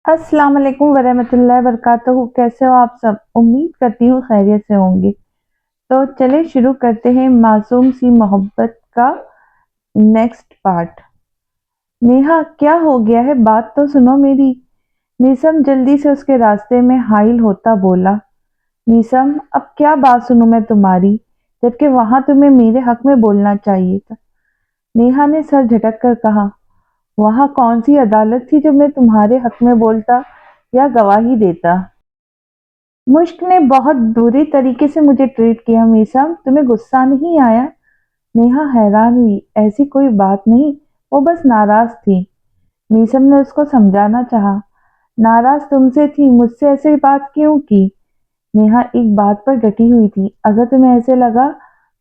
अस्सलाम वालेकुम वरहमतुल्लाहि वबरकातुहू। कैसे हो आप सब? उम्मीद करती हूँ खैरियत से होंगे। तो चलिए शुरू करते हैं मासूम सी मोहब्बत का नेक्स्ट पार्ट। नेहा, क्या हो गया है? बात तो सुनो मेरी। नीसम जल्दी से उसके रास्ते में हाइल होता बोला। नीसम, अब क्या बात सुनूं मैं तुम्हारी, जबकि वहां तुम्हें मेरे हक में बोलना चाहिए था। नेहा ने सर झटक कर कहा, वहां कौन सी अदालत थी जो मैं तुम्हारे हक में बोलता या गवाही देता? मुश्क ने बहुत बुरी तरीके से मुझे ट्रीट किया। मीसम, तुम्हें गुस्सा नहीं आया? नेहा हैरान हुई। ऐसी कोई बात नहीं, वो बस नाराज थी। मीसम ने उसको समझाना चाहा। नाराज तुमसे थी, मुझसे ऐसे बात क्यों की? नेहा एक बात पर डटी हुई थी। अगर तुम्हें ऐसे लगा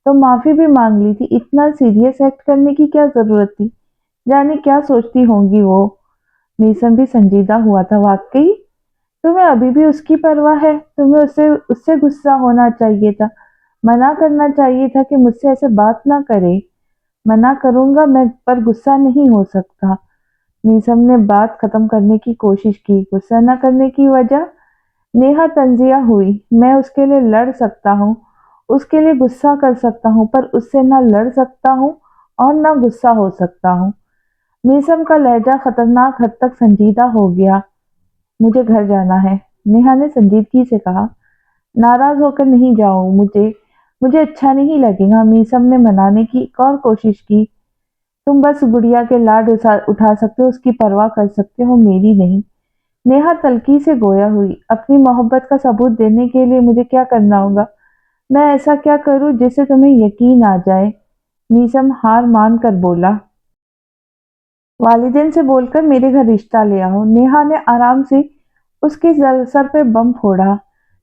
तो माफी भी मांग ली थी। इतना सीरियस एक्ट करने की क्या जरूरत थी? जाने क्या सोचती होंगी वो। मीसम भी संजीदा हुआ था। वाकई तुम्हें अभी भी उसकी परवाह है? तुम्हें उससे उससे गुस्सा होना चाहिए था, मना करना चाहिए था कि मुझसे ऐसे बात ना करे। मना करूंगा मैं, पर गुस्सा नहीं हो सकता। नीसम ने बात खत्म करने की कोशिश की। गुस्सा न करने की वजह? नेहा तंजिया हुई। मैं उसके लिए लड़ सकता हूँ, उसके लिए गुस्सा कर सकता हूँ, पर उससे ना लड़ सकता हूँ और ना गुस्सा हो सकता हूँ। मीसम का लहजा खतरनाक हद तक संजीदा हो गया। मुझे घर जाना है, नेहा ने संजीदगी से कहा। नाराज होकर नहीं जाओ, मुझे मुझे अच्छा नहीं लगेगा। मीसम ने मनाने की एक और कोशिश की। तुम बस गुड़िया के लाड उठा सकते हो, उसकी परवाह कर सकते हो, मेरी नहीं। नेहा तल्खी से गोया हुई। अपनी मोहब्बत का सबूत देने के लिए मुझे क्या करना होगा? मैं ऐसा क्या करूं जिससे तुम्हें यकीन आ जाए? मीसम हार मान कर बोला। वालिदैन से बोलकर मेरे घर रिश्ता ले आओ। नेहा ने आराम से उसके सर पे बम फोड़ा।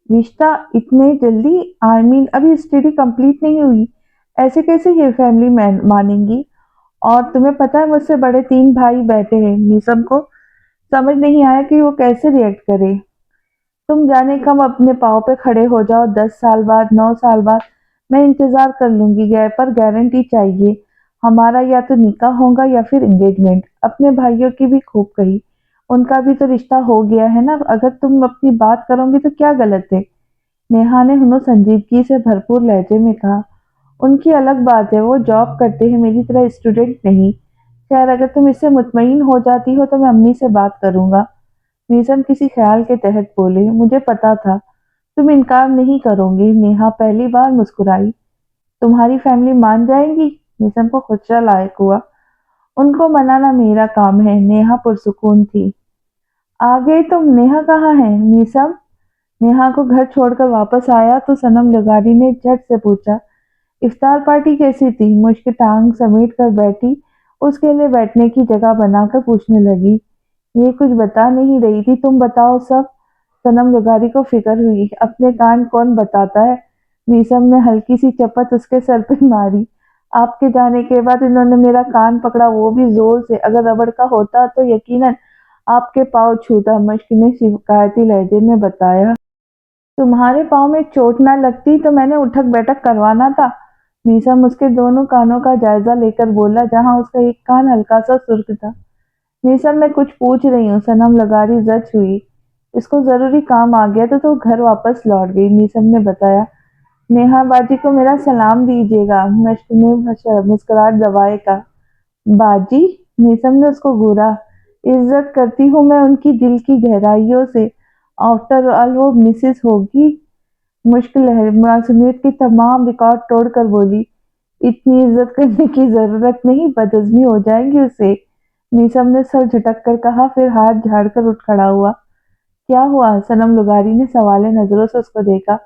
रिश्ता? इतने जल्दी? आई मीन अभी स्टडी कंप्लीट नहीं हुई, ऐसे कैसे ये फैमिली मैन मानेंगी? और तुम्हें पता है मुझसे बड़े 3 भाई बैठे हैं। मीसम को समझ नहीं आया कि वो कैसे रिएक्ट करे। तुम जाने कब अपने पाँव पे खड़े हो जाओ, 10 साल बाद, 9 साल बाद। मैं इंतजार कर लूंगी, गए पर गारंटी चाहिए। हमारा या तो निकाह होगा या फिर एंगेजमेंट। अपने भाइयों की भी खूब कही, उनका भी तो रिश्ता हो गया है ना। अगर तुम अपनी बात करोगे तो क्या गलत है? नेहा ने हुनर संजीदगी से भरपूर लहजे में कहा। उनकी अलग बात है, वो जॉब करते हैं, मेरी तरह स्टूडेंट नहीं। खैर, अगर तुम इससे मुतमईन हो जाती हो तो मैं अम्मी से बात करूंगा। मीसम किसी ख्याल के तहत बोले। मुझे पता था तुम इनकार नहीं करोगी। नेहा पहली बार मुस्कुराई। तुम्हारी फैमिली मान जाएगी? मीसम को खुदरा लायक हुआ। उनको मनाना मेरा काम है। नेहा पुरसुकून थी। आ गई तुम? नेहा कहाँ है? मीसम नेहा को घर छोड़कर वापस आया तो सनम लगारी ने झट से पूछा, इफ्तार पार्टी कैसी थी? मुश्क टांग समेट कर बैठी, उसके लिए बैठने की जगह बनाकर पूछने लगी। ये कुछ बता नहीं रही थी, तुम बताओ सब। सनम लगारी को फिक्र हुई। अपने कान कौन बताता है? मीसम ने हल्की सी चपत उसके सर पे मारी। आपके जाने के बाद इन्होंने मेरा कान पकड़ा, वो भी जोर से। अगर रबड़ का होता तो यकीनन आपके पाँव छूता। मश्क ने शिकायती लहजे में बताया। तुम्हारे पाँव में चोट ना लगती तो मैंने उठक बैठक करवाना था। मीसम उसके दोनों कानों का जायजा लेकर बोला, जहां उसका एक कान हल्का सा सुर्ख था। मीसम, मैं कुछ पूछ रही हूँ। सनम लगारी जच हुई। इसको जरूरी काम आ गया तो घर वापस लौट गई। मीसम ने बताया। नेहा बाजी को मेरा सलाम दीजिएगा। मश्क ने मुस्कुराहट दबाए का। बाजी? मीसम ने उसको घूरा। इज्जत करती हूँ मैं उनकी दिल की गहराइयों से। आफ्टर ऑल वो मिसेस होगी। मुश्किल है। मासूमियत के तमाम रिकॉर्ड तोड़कर बोली, इतनी इज्जत करने की जरूरत नहीं, बदहजमी हो जाएगी उसे। मीसम ने सर झटक कर कहा, फिर हाथ झाड़कर उठ खड़ा हुआ। क्या हुआ? सनम लुगारी ने सवाले नजरों से उसको देखा।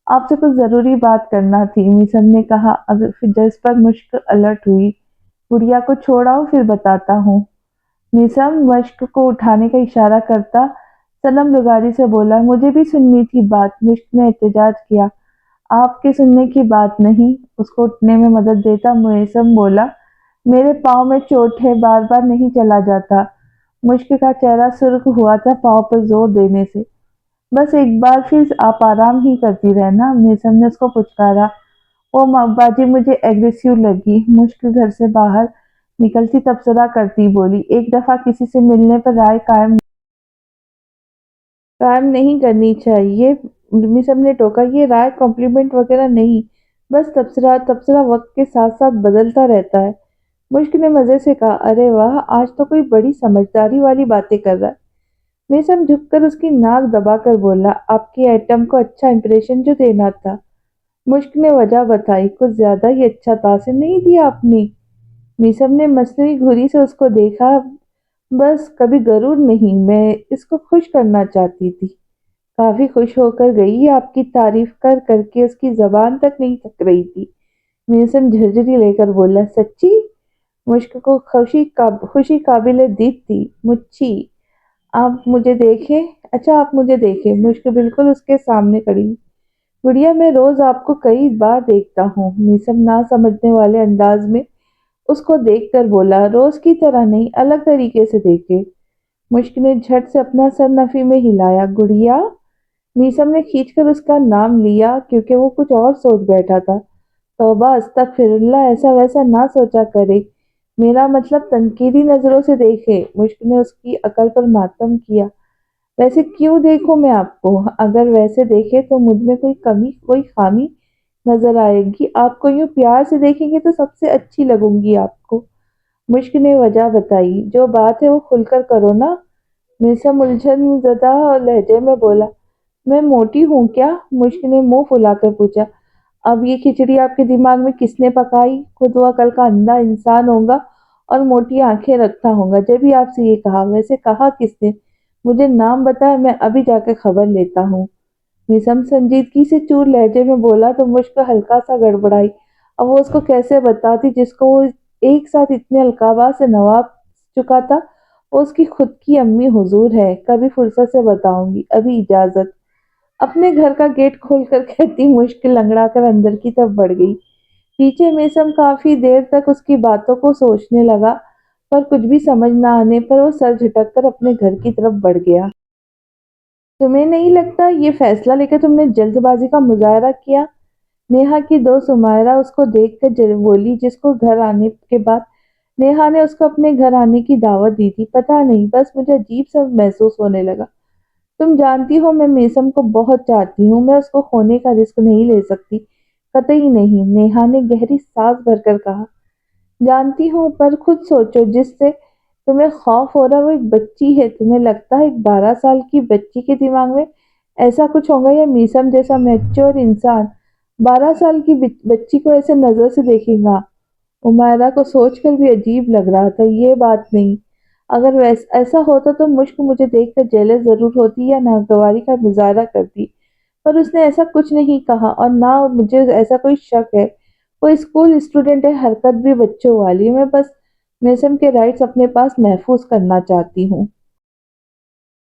आपसे कुछ जरूरी बात करना थी, मीसम ने कहा। अगर फिर जिस पर मुश्क अलर्ट हुई। गुड़िया को छोड़ाओ, फिर बताता हूँ। मीसम मश्क को उठाने का इशारा करता सनम लुगारी से बोला, मुझे भी सुननी थी बात। मुश्क ने एहतजाज किया। आपके सुनने की बात नहीं। उसको उठने में मदद देता मुयसम बोला, मेरे पाँव में चोट है, बार बार नहीं चला जाता। मुश्क का चेहरा सुर्ख हुआ था पाँव पर जोर देने से। बस एक बार फिर आप आराम ही करती रहना, मुयसम ने उसको पुचकारा। वो बाजी मुझे एग्रेसिव लगी। मुश्क घर से बाहर निकलती तबसरा करती बोली, एक दफा किसी से मिलने पर राय कायम काम नहीं करनी चाहिए। मिसम ने टोका, ये राय कॉम्प्लीमेंट वगैरह नहीं, बस तबसरा तबसरा वक्त के साथ साथ बदलता रहता है। मुश्क ने मजे से कहा, अरे वाह, आज तो कोई बड़ी समझदारी वाली बातें कर रहा है। मिसम झुककर उसकी नाक दबाकर बोला, आपकी एटम को अच्छा इंप्रेशन जो देना था। मुश्क ने वजह बताई, कुछ ज्यादा ही अच्छा तासीर नहीं दिया आपने। मीसम ने मसनवी घुरी से उसको देखा, बस कभी गरूर नहीं, मैं इसको खुश करना चाहती थी। काफी खुश होकर गई, आपकी तारीफ कर करके उसकी जबान तक नहीं थक रही थी। मीसम झरझरी लेकर बोला, सच्ची? मुश्क को खुशी काबिल दीद थी। मुच्छी, आप मुझे देखें। अच्छा, आप मुझे देखें। मुश्क बिल्कुल उसके सामने खड़ी। गुड़िया, मैं रोज आपको कई बार देखता हूँ। मीसम ना समझने वाले अंदाज में उसको देखकर बोला, रोज की तरह नहीं, अलग तरीके से देखे। मुश्क ने झट से अपना सर नफी में हिलाया। गुड़िया। मीसम ने खींचकर उसका नाम लिया क्योंकि वो कुछ और सोच बैठा था। तौबा अस्तगफिरुल्लाह, ऐसा वैसा ना सोचा करे, मेरा मतलब तनकीदी नजरों से देखे। मुश्क ने उसकी अकल पर मातम किया। वैसे क्यों देखूं मैं आपको? अगर वैसे देखे तो मुझ में कोई कमी, कोई खामी नजर आएगी। आपको यूं प्यार से देखेंगे तो सबसे अच्छी लगूंगी आपको। मुश्क ने वजह बताई, जो बात है वो खुलकर करो ना। मिसम उलझन ज़दा लहजे में बोला, मैं मोटी हूँ क्या? मुश्क ने मुंह फुलाकर पूछा। अब ये खिचड़ी आपके दिमाग में किसने पकाई? खुद वह कल का अंधा इंसान होगा और मोटी आंखें रखता होगा जब भी आपसे ये कहा। वैसे कहा किसने? मुझे नाम बताए, मैं अभी जाकर खबर लेता हूँ। निसम संजीदगी से चूर लहजे में बोला तो मुश्क हल्का सा गड़बड़ाई। अब वो उसको कैसे बताती जिसको वो एक साथ इतने अलकाबा से नवाब चुका था। वो उसकी खुद की अम्मी हुजूर है। कभी फुर्सत से बताऊंगी, अभी इजाजत। अपने घर का गेट खोलकर कहती मुश्क लंगड़ा कर अंदर की तरफ बढ़ गई। पीछे मेसम काफी देर तक उसकी बातों को सोचने लगा, पर कुछ भी समझ न आने पर वो सर झटक कर अपने घर की तरफ बढ़ गया। तुम्हें नहीं लगता ये फैसला लेकर तुमने जल्दबाजी का मुजाहरा किया? नेहा की दोस्त उमायरा उसको देखकर बोली, जिसको घर आने के बाद नेहा ने उसको अपने घर आने की दावत दी थी। पता नहीं, बस मुझे अजीब सा महसूस होने लगा। तुम जानती हो मैं मेसम को बहुत चाहती हूँ, मैं उसको खोने का रिस्क नहीं ले सकती, कतई नहीं। नेहा ने गहरी सांस भरकर कहा, जानती हूँ, पर खुद सोचो, जिससे तुम्हें खौफ हो रहा है वो एक बच्ची है। तुम्हें लगता है एक 12 साल की बच्ची के दिमाग में ऐसा कुछ होगा, या मीसम जैसा मैच्योर इंसान 12 साल की बच्ची को ऐसे नजर से देखेगा? उमायरा को सोचकर भी अजीब लग रहा था। ये बात नहीं, अगर ऐसा होता तो मुश्क मुझे देखकर जेलस जरूर होती या नागवारी का मुजाहरा करती, पर उसने ऐसा कुछ नहीं कहा और ना मुझे ऐसा कोई शक है। वो स्कूल स्टूडेंट है, हरकत भी बच्चों वाली। मैं बस मेसम के राइट्स अपने पास महफूज करना चाहती हूँ।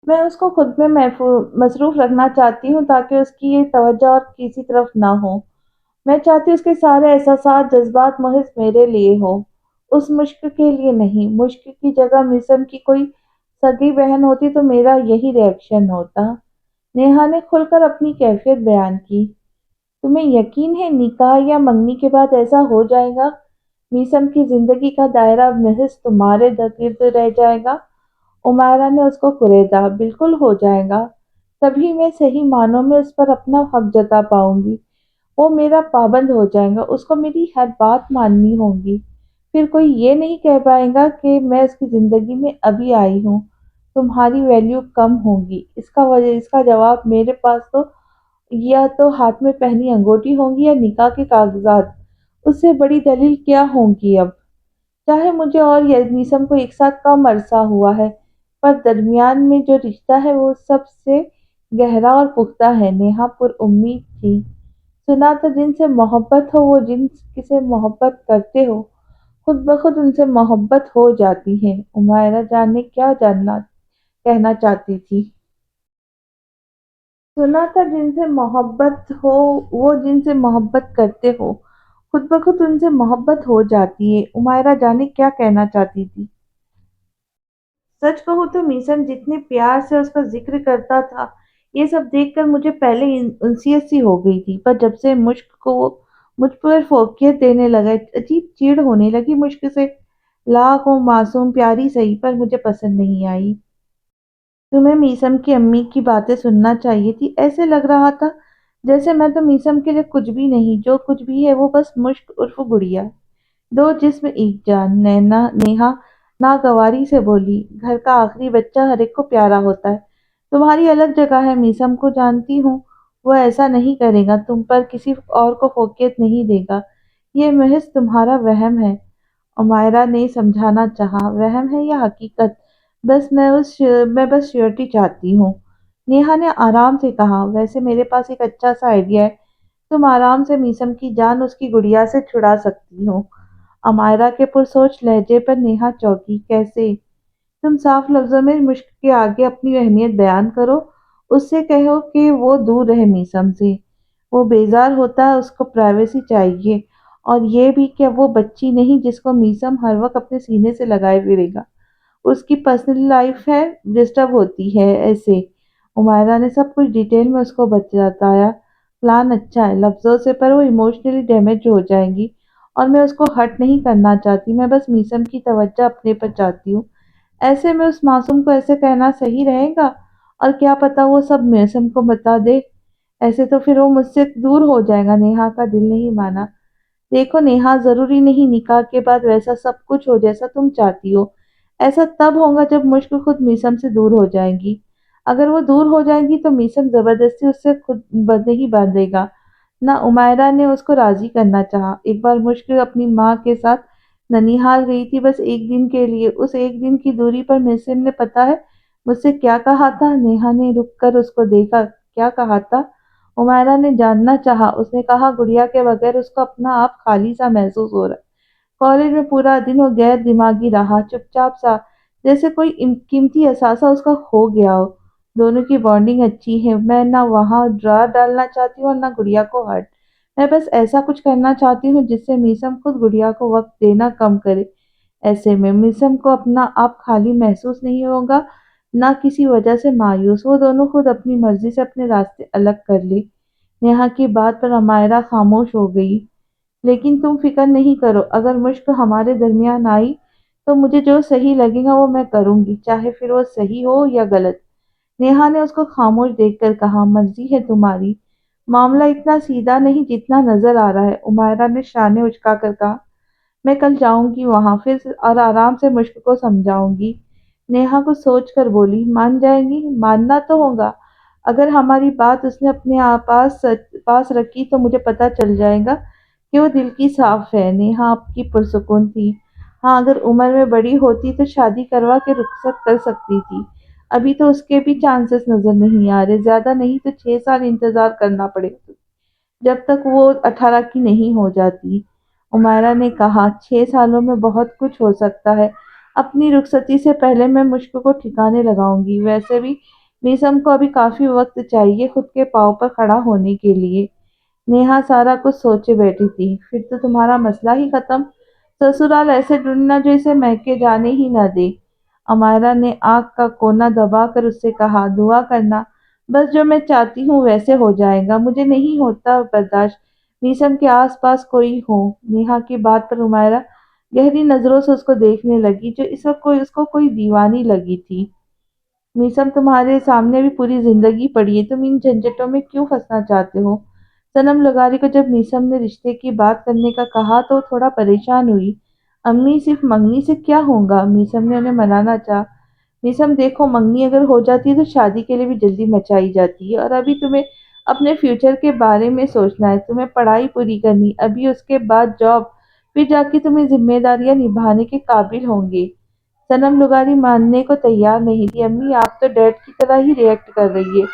मैं उसको खुद में मसरूफ रखना चाहती हूँ ताकि उसकी ये तवज्जो और किसी तरफ ना हो। मैं चाहती हूँ उसके सारे एहसास जज्बात महज मेरे लिए हो, उस मुश्क के लिए नहीं। मुश्क की जगह मिसम की कोई सगी बहन होती तो मेरा यही रिएक्शन होता। नेहा ने खुलकर अपनी कैफियत बयान की। तुम्हें यकीन है निकाह या मंगनी के बाद ऐसा हो जाएगा? मीसम की जिंदगी का दायरा महज तुम्हारे गिर्द रह जाएगा? उमायरा ने उसको कुरेदा। बिल्कुल हो जाएगा, तभी मैं सही मानों में उस पर अपना हक जता पाऊंगी। वो मेरा पाबंद हो जाएगा, उसको मेरी हर बात माननी होगी। फिर कोई ये नहीं कह पाएगा कि मैं उसकी जिंदगी में अभी आई हूँ, तुम्हारी वैल्यू कम होगी। इसका जवाब मेरे पास तो या तो हाथ में पहनी अंगूठी होंगी या निकाह के कागजात। उससे बड़ी दलील क्या होगी अब? चाहे मुझे और यनीसम को एक साथ कम अरसा हुआ है, पर दरमियान में जो रिश्ता है वो सबसे गहरा और पुख्ता है। नेहा पुरउम्मीद थी। सुना था जिनसे मोहब्बत हो वो जिनसे मोहब्बत करते हो खुद ब खुद उनसे मोहब्बत हो जाती है। उमायरा जाने क्या जानना कहना चाहती थी। सुना था जिनसे मोहब्बत हो वो जिनसे मोहब्बत करते हो खुद ब खुद उनसे मोहब्बत हो जाती है। उमायरा जाने क्या कहना चाहती थी। सच कहूँ तो मीसन जितने प्यार से उसका जिक्र करता था, ये सब देखकर मुझे पहले उनसीयत सी हो गई थी, पर जब से मुश्क को वो मुझ पर फोकियत देने लगा, अजीब चिढ़ होने लगी मुश्क से। लाख हो मासूम प्यारी सही, पर मुझे पसंद नहीं आई। तुम्हें मीसम की अम्मी की बातें सुनना चाहिए थी। ऐसे लग रहा था जैसे मैं तो मीसम के लिए कुछ भी नहीं, जो कुछ भी है वो बस मुश्क उर्फ गुड़िया। दो जिस्म एक जान। नैना नेहा नागवारी से बोली, घर का आखिरी बच्चा हर एक को प्यारा होता है। तुम्हारी अलग जगह है, मीसम को जानती हूँ। वो ऐसा नहीं करेगा, तुम पर किसी और को फोकियत नहीं देगा। ये महज तुम्हारा वहम है। उमायरा ने समझाना चाहा, वहम है या हकीकत? मैं बस श्योरिटी चाहती हूँ। नेहा ने आराम से कहा, वैसे मेरे पास एक अच्छा सा आइडिया है। तुम आराम से मीसम की जान उसकी गुड़िया से छुड़ा सकती हो। अमायरा के पुरसोच लहजे पर नेहा चौंकी। कैसे? तुम साफ लफ्जों में मुश्क के आगे अपनी अहमियत बयान करो। उससे कहो कि वो दूर रहे मीसम से। वो बेजार होता है, उसको प्राइवेसी चाहिए। और ये भी कि वो बच्ची नहीं जिसको मीसम हर वक्त अपने सीने से लगाए फिरेगा। उसकी पर्सनल लाइफ है, डिस्टर्ब होती है ऐसे। उमायरा ने सब कुछ डिटेल में उसको बताया। प्लान अच्छा है लफ्जों से, पर वो इमोशनली डैमेज हो जाएंगी। और मैं उसको हर्ट नहीं करना चाहती, मैं बस मीसम की तवज्जो अपने पर चाहती हूँ। ऐसे में उस मासूम को ऐसे कहना सही रहेगा? और क्या पता वो सब मीसम को बता दे। ऐसे तो फिर वो मुझसे दूर हो जाएगा। नेहा का दिल नहीं माना। देखो नेहा, जरूरी नहीं निकाह के बाद वैसा सब कुछ हो जैसा तुम चाहती हो। ऐसा तब होगा जब मुश्क खुद मीसम से दूर हो जाएंगी। अगर वो दूर हो जाएंगी तो मीसम जबरदस्ती उससे खुद नहीं बांधेगा ना। उमायरा ने उसको राजी करना चाहा। एक बार मुश्क अपनी माँ के साथ ननिहाल गई थी, बस एक दिन के लिए। उस एक दिन की दूरी पर मिसिम ने पता है मुझसे क्या कहा था? नेहा ने रुक कर उसको देखा। क्या कहा था? उमायरा ने जानना चाहा। उसने कहा, गुड़िया के बगैर उसको अपना आप खाली सा महसूस हो रहा है। कॉलेज में पूरा दिन वो गैर दिमागी रहा, चुपचाप सा, जैसे कोई कीमती असासा उसका खो गया हो। दोनों की बॉन्डिंग अच्छी है। मैं ना वहां ड्रा डालना चाहती हूँ और ना गुड़िया को हर्ट। मैं बस ऐसा कुछ करना चाहती हूँ जिससे मीसम खुद गुड़िया को वक्त देना कम करे। ऐसे में मीसम को अपना आप खाली महसूस नहीं होगा, ना किसी वजह से मायूस। वो दोनों खुद अपनी मर्जी से अपने रास्ते अलग कर ले। नेहा की बात पर अमायरा खामोश हो गई। लेकिन तुम फिक्र नहीं करो, अगर मुश्क हमारे दरमियान आई तो मुझे जो सही लगेगा वो मैं करूंगी, चाहे फिर वो सही हो या गलत। नेहा ने उसको खामोश देखकर कहा, मर्जी है तुम्हारी। मामला इतना सीधा नहीं जितना नजर आ रहा है। उमायरा ने शाने उचका कर कहा, मैं कल जाऊंगी वहां फिर और आराम से मुश्क को समझाऊंगी। नेहा कुछ सोच कर बोली, मान जाएंगी? मानना तो होगा। अगर हमारी बात उसने अपने पास रखी तो मुझे पता चल जाएगा कि वो दिल की साफ है। नेहा आपकी पुरसुकून थी। हाँ, अगर उम्र में बड़ी होती तो शादी करवा के रुखसत कर सकती थी। अभी तो उसके भी चांसेस नजर नहीं आ रहे। ज्यादा नहीं तो 6 साल इंतजार करना पड़ेगा, जब तक वो 18 की नहीं हो जाती। उमायरा ने कहा, 6 सालों में बहुत कुछ हो सकता है। अपनी रुखसती से पहले मैं मुश्क को ठिकाने लगाऊंगी। वैसे भी मीसम को अभी काफी वक्त चाहिए खुद के पाँव पर खड़ा होने के लिए। नेहा सारा कुछ सोचे बैठी थी। फिर तो तुम्हारा मसला ही खत्म। ससुराल ऐसे ढूंढना जो इसे महके जाने ही न दे। अमायरा ने आंख का कोना दबाकर उससे कहा, दुआ करना। बस जो मैं चाहती हूँ वैसे हो जाएगा। मुझे नहीं होता बर्दाश्त मीसम के आस पास कोई हो। नेहा की बात पर उमायरा गहरी नजरों से उसको देखने लगी, जो इस वक्त कोई उसको कोई दीवानी लगी थी। मीसम तुम्हारे सामने भी पूरी जिंदगी पड़ी है, तुम इन झंझटों में क्यों फंसना चाहते हो? सनम लगारी को जब मीसम ने रिश्ते की बात करने का कहा तो वो थोड़ा परेशान हुई। अम्मी, सिर्फ मंगनी से क्या होगा? मीसम ने उन्हें मनाना चाहा। मीसम, देखो, मंगनी अगर हो जाती है तो शादी के लिए भी जल्दी मचाई जाती है। और अभी तुम्हें अपने फ्यूचर के बारे में सोचना है। तुम्हें पढ़ाई पूरी करनी, अभी उसके बाद जॉब, फिर जाके तुम्हें जिम्मेदारियां निभाने के काबिल होंगे। सनम लुगारी मानने को तैयार नहीं थी। अम्मी, आप तो डैड की तरह ही रिएक्ट कर रही है।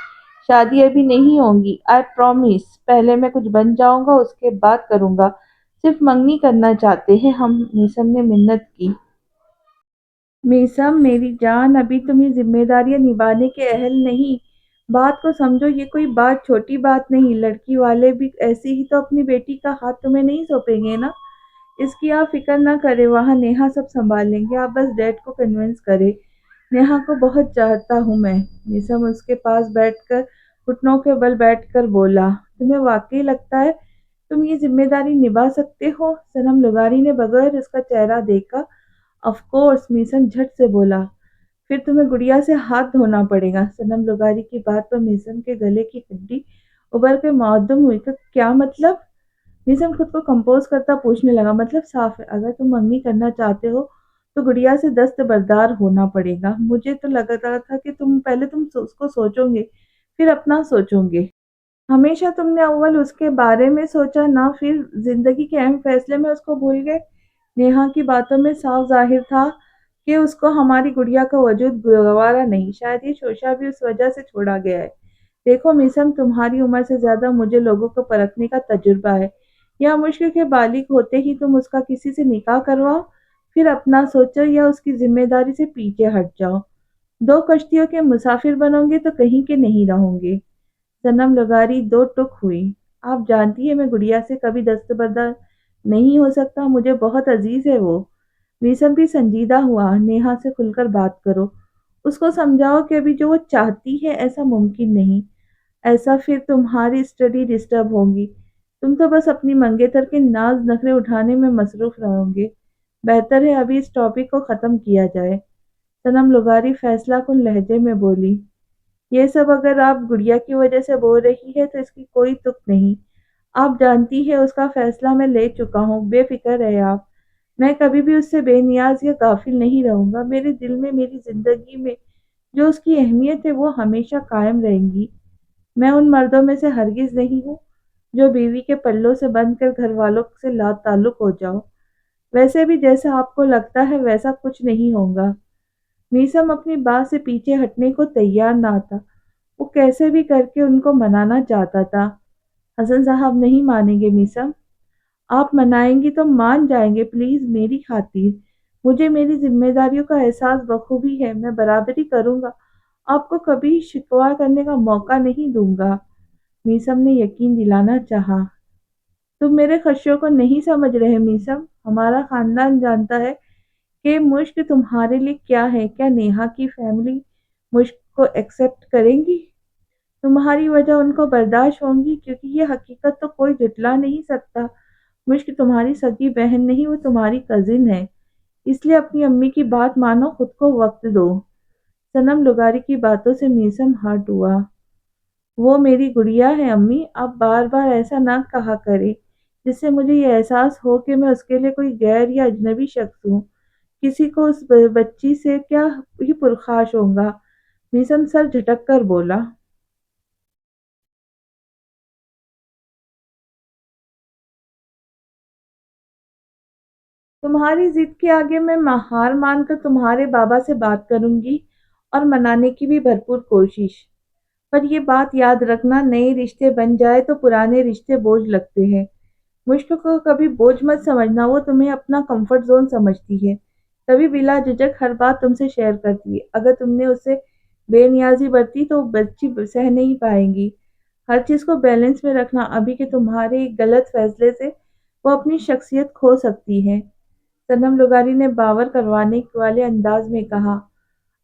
शादी अभी नहीं होगी, आई प्रॉमिस। पहले मैं कुछ बन जाऊंगा, उसके बाद करूंगा। सिर्फ मंगनी करना चाहते हैं हम। मीसम ने मिन्नत की। मीसम मेरी जान, अभी तुम ये जिम्मेदारियां निभाने के अहल नहीं। बात को समझो, ये कोई बात छोटी बात नहीं। लड़की वाले भी ऐसे ही तो अपनी बेटी का हाथ तुम्हें नहीं सौंपेंगे ना। इसकी आप फिक्र ना करें, वहाँ नेहा सब संभाल लेंगे। आप बस डैड को कन्विंस करें। नेहा को बहुत चाहता हूँ मैं। मीसम उसके पास बैठकर घुटनों के बल बैठकर बोला, तुम्हें वाकई लगता है तुम ये जिम्मेदारी निभा सकते हो? सनम लुगारी ने बगैर उसका चेहरा देखा। ऑफ कोर्स, मीसम झट से बोला। फिर तुम्हें गुड़िया से हाथ धोना पड़ेगा। सनम लुगारी की बात पर मीसम के गले की हड्डी उभर के मौदम हुई। क्या मतलब? मीसम खुद को कंपोज करता पूछने लगा। मतलब साफ है, अगर तुम मंगनी करना चाहते हो तो गुड़िया से दस्तबरदार होना पड़ेगा। मुझे तो लगा था कि तुम पहले उसको सोचोगे, फिर अपना सोचोगे। हमेशा तुमने अव्वल उसके बारे में सोचा ना, फिर जिंदगी के अहम फैसले में उसको भूल गए। नेहा की बातों में साफ जाहिर था कि उसको हमारी गुड़िया का वजूद गवारा नहीं। शायद ये शोशा भी उस वजह से छोड़ा गया है। देखो मिसम, तुम्हारी उम्र से ज्यादा मुझे लोगों को परखने का तजुर्बा है। या मुश्किल के बालिग होते ही तुम उसका किसी से निकाह करवाओ, फिर अपना सोचो, या उसकी जिम्मेदारी से पीछे हट जाओ। दो कश्तियों के मुसाफिर बनोगे तो कहीं के नहीं रहोगे। सनम लगारी दो टुक हुई। आप जानती है मैं गुड़िया से कभी दस्तबरदार नहीं हो सकता, मुझे बहुत अजीज है वो। रीसम भी संजीदा हुआ। नेहा से खुलकर बात करो, उसको समझाओ कि अभी जो वो चाहती है ऐसा मुमकिन नहीं। ऐसा फिर तुम्हारी स्टडी डिस्टर्ब होगी। तुम तो बस अपनी मंगेतर के नाज नखरे उठाने में मसरूफ रहोगे। बेहतर है अभी इस टॉपिक को खत्म किया जाए। सनम लुगारी फैसला कुन लहजे में बोली। ये सब अगर आप गुड़िया की वजह से बोल रही है तो इसकी कोई तुक नहीं। आप जानती है उसका फैसला मैं ले चुका हूँ, बेफिक्र रहे आप। मैं कभी भी उससे बेनियाज या गाफिल नहीं रहूंगा। मेरे दिल में, मेरी जिंदगी में जो उसकी अहमियत है वो हमेशा कायम रहेंगी। मैं उन मर्दों में से हरगिज नहीं हूँ जो बीवी के पल्लों से बंध कर घर वालों से ला ताल्लुक हो जाओ। वैसे भी जैसा आपको लगता है वैसा कुछ नहीं होगा। मीसम अपनी बात से पीछे हटने को तैयार ना था। वो कैसे भी करके उनको मनाना चाहता था। हसन साहब नहीं मानेंगे मीसम। आप मनाएंगी तो मान जाएंगे, प्लीज मेरी खातिर। मुझे मेरी जिम्मेदारियों का एहसास बखूबी है, मैं बराबरी करूंगा। आपको कभी शिकवा करने का मौका नहीं दूंगा। मीसम ने यकीन दिलाना चाहा। तुम मेरे खदशों को नहीं समझ रहे मीसम। हमारा खानदान जानता है कि मुश्क तुम्हारे लिए क्या है। क्या नेहा की फैमिली मुश्क को एक्सेप्ट करेंगी? तुम्हारी वजह उनको बर्दाश्त होंगी? क्योंकि ये हकीकत तो कोई जुटला नहीं सकता। मुश्क तुम्हारी सगी बहन नहीं, वो तुम्हारी कजिन है। इसलिए अपनी अम्मी की बात मानो, खुद को वक्त दो। सनम लुगारी की बातों से मीसम हर्ट हुआ। वो मेरी गुड़िया है अम्मी, आप बार बार ऐसा ना कहा करें, जिससे मुझे ये एहसास हो कि मैं उसके लिए कोई गैर या अजनबी शख्स हूँ। किसी को उस बच्ची से क्या ही पुरखाश होगा। मीसम सर झटक कर बोला। तुम्हारी जिद के आगे मैं हार मानकर तुम्हारे बाबा से बात करूंगी और मनाने की भी भरपूर कोशिश। पर ये बात याद रखना, नए रिश्ते बन जाए तो पुराने रिश्ते बोझ लगते हैं। मुश्क को कभी बोझ मत समझना, वो तुम्हें अपना कंफर्ट जोन समझती है। तभी बिला झिझक हर बात तुमसे शेयर करती है। अगर तुमने उससे बेनियाजी बरती तो बच्ची सह नहीं पाएंगी। हर चीज को बैलेंस में रखना, अभी के तुम्हारे एक गलत फैसले से वो अपनी शख्सियत खो सकती है। सनम लुगारी ने बावर करवाने वाले अंदाज में कहा।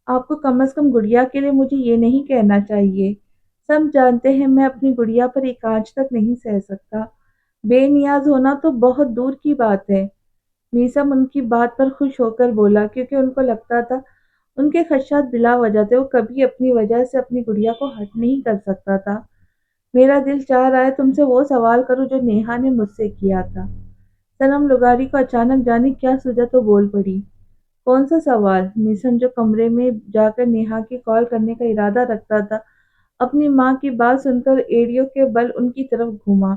आपको कम से कम गुड़िया के लिए मुझे ये नहीं कहना चाहिए। सब जानते हैं मैं अपनी गुड़िया पर एक आंच तक नहीं सह सकता। बेनियाज होना तो बहुत दूर की बात है। मीसम उनकी बात पर खुश होकर बोला, क्योंकि उनको लगता था उनके खदशात बिला वजह थे। वो कभी अपनी वजह से अपनी गुड़िया को हर्ट नहीं कर सकता था। मेरा दिल चाह रहा है तुमसे वो सवाल करूं जो नेहा ने मुझसे किया था। सनम लुगारी को अचानक जाने क्या सूझा तो बोल पड़ी। कौन सा सवाल? निशम जो कमरे में जाकर नेहा की कॉल करने का इरादा रखता था, अपनी माँ की बात सुनकर एड़ियों के बल उनकी तरफ घूमा।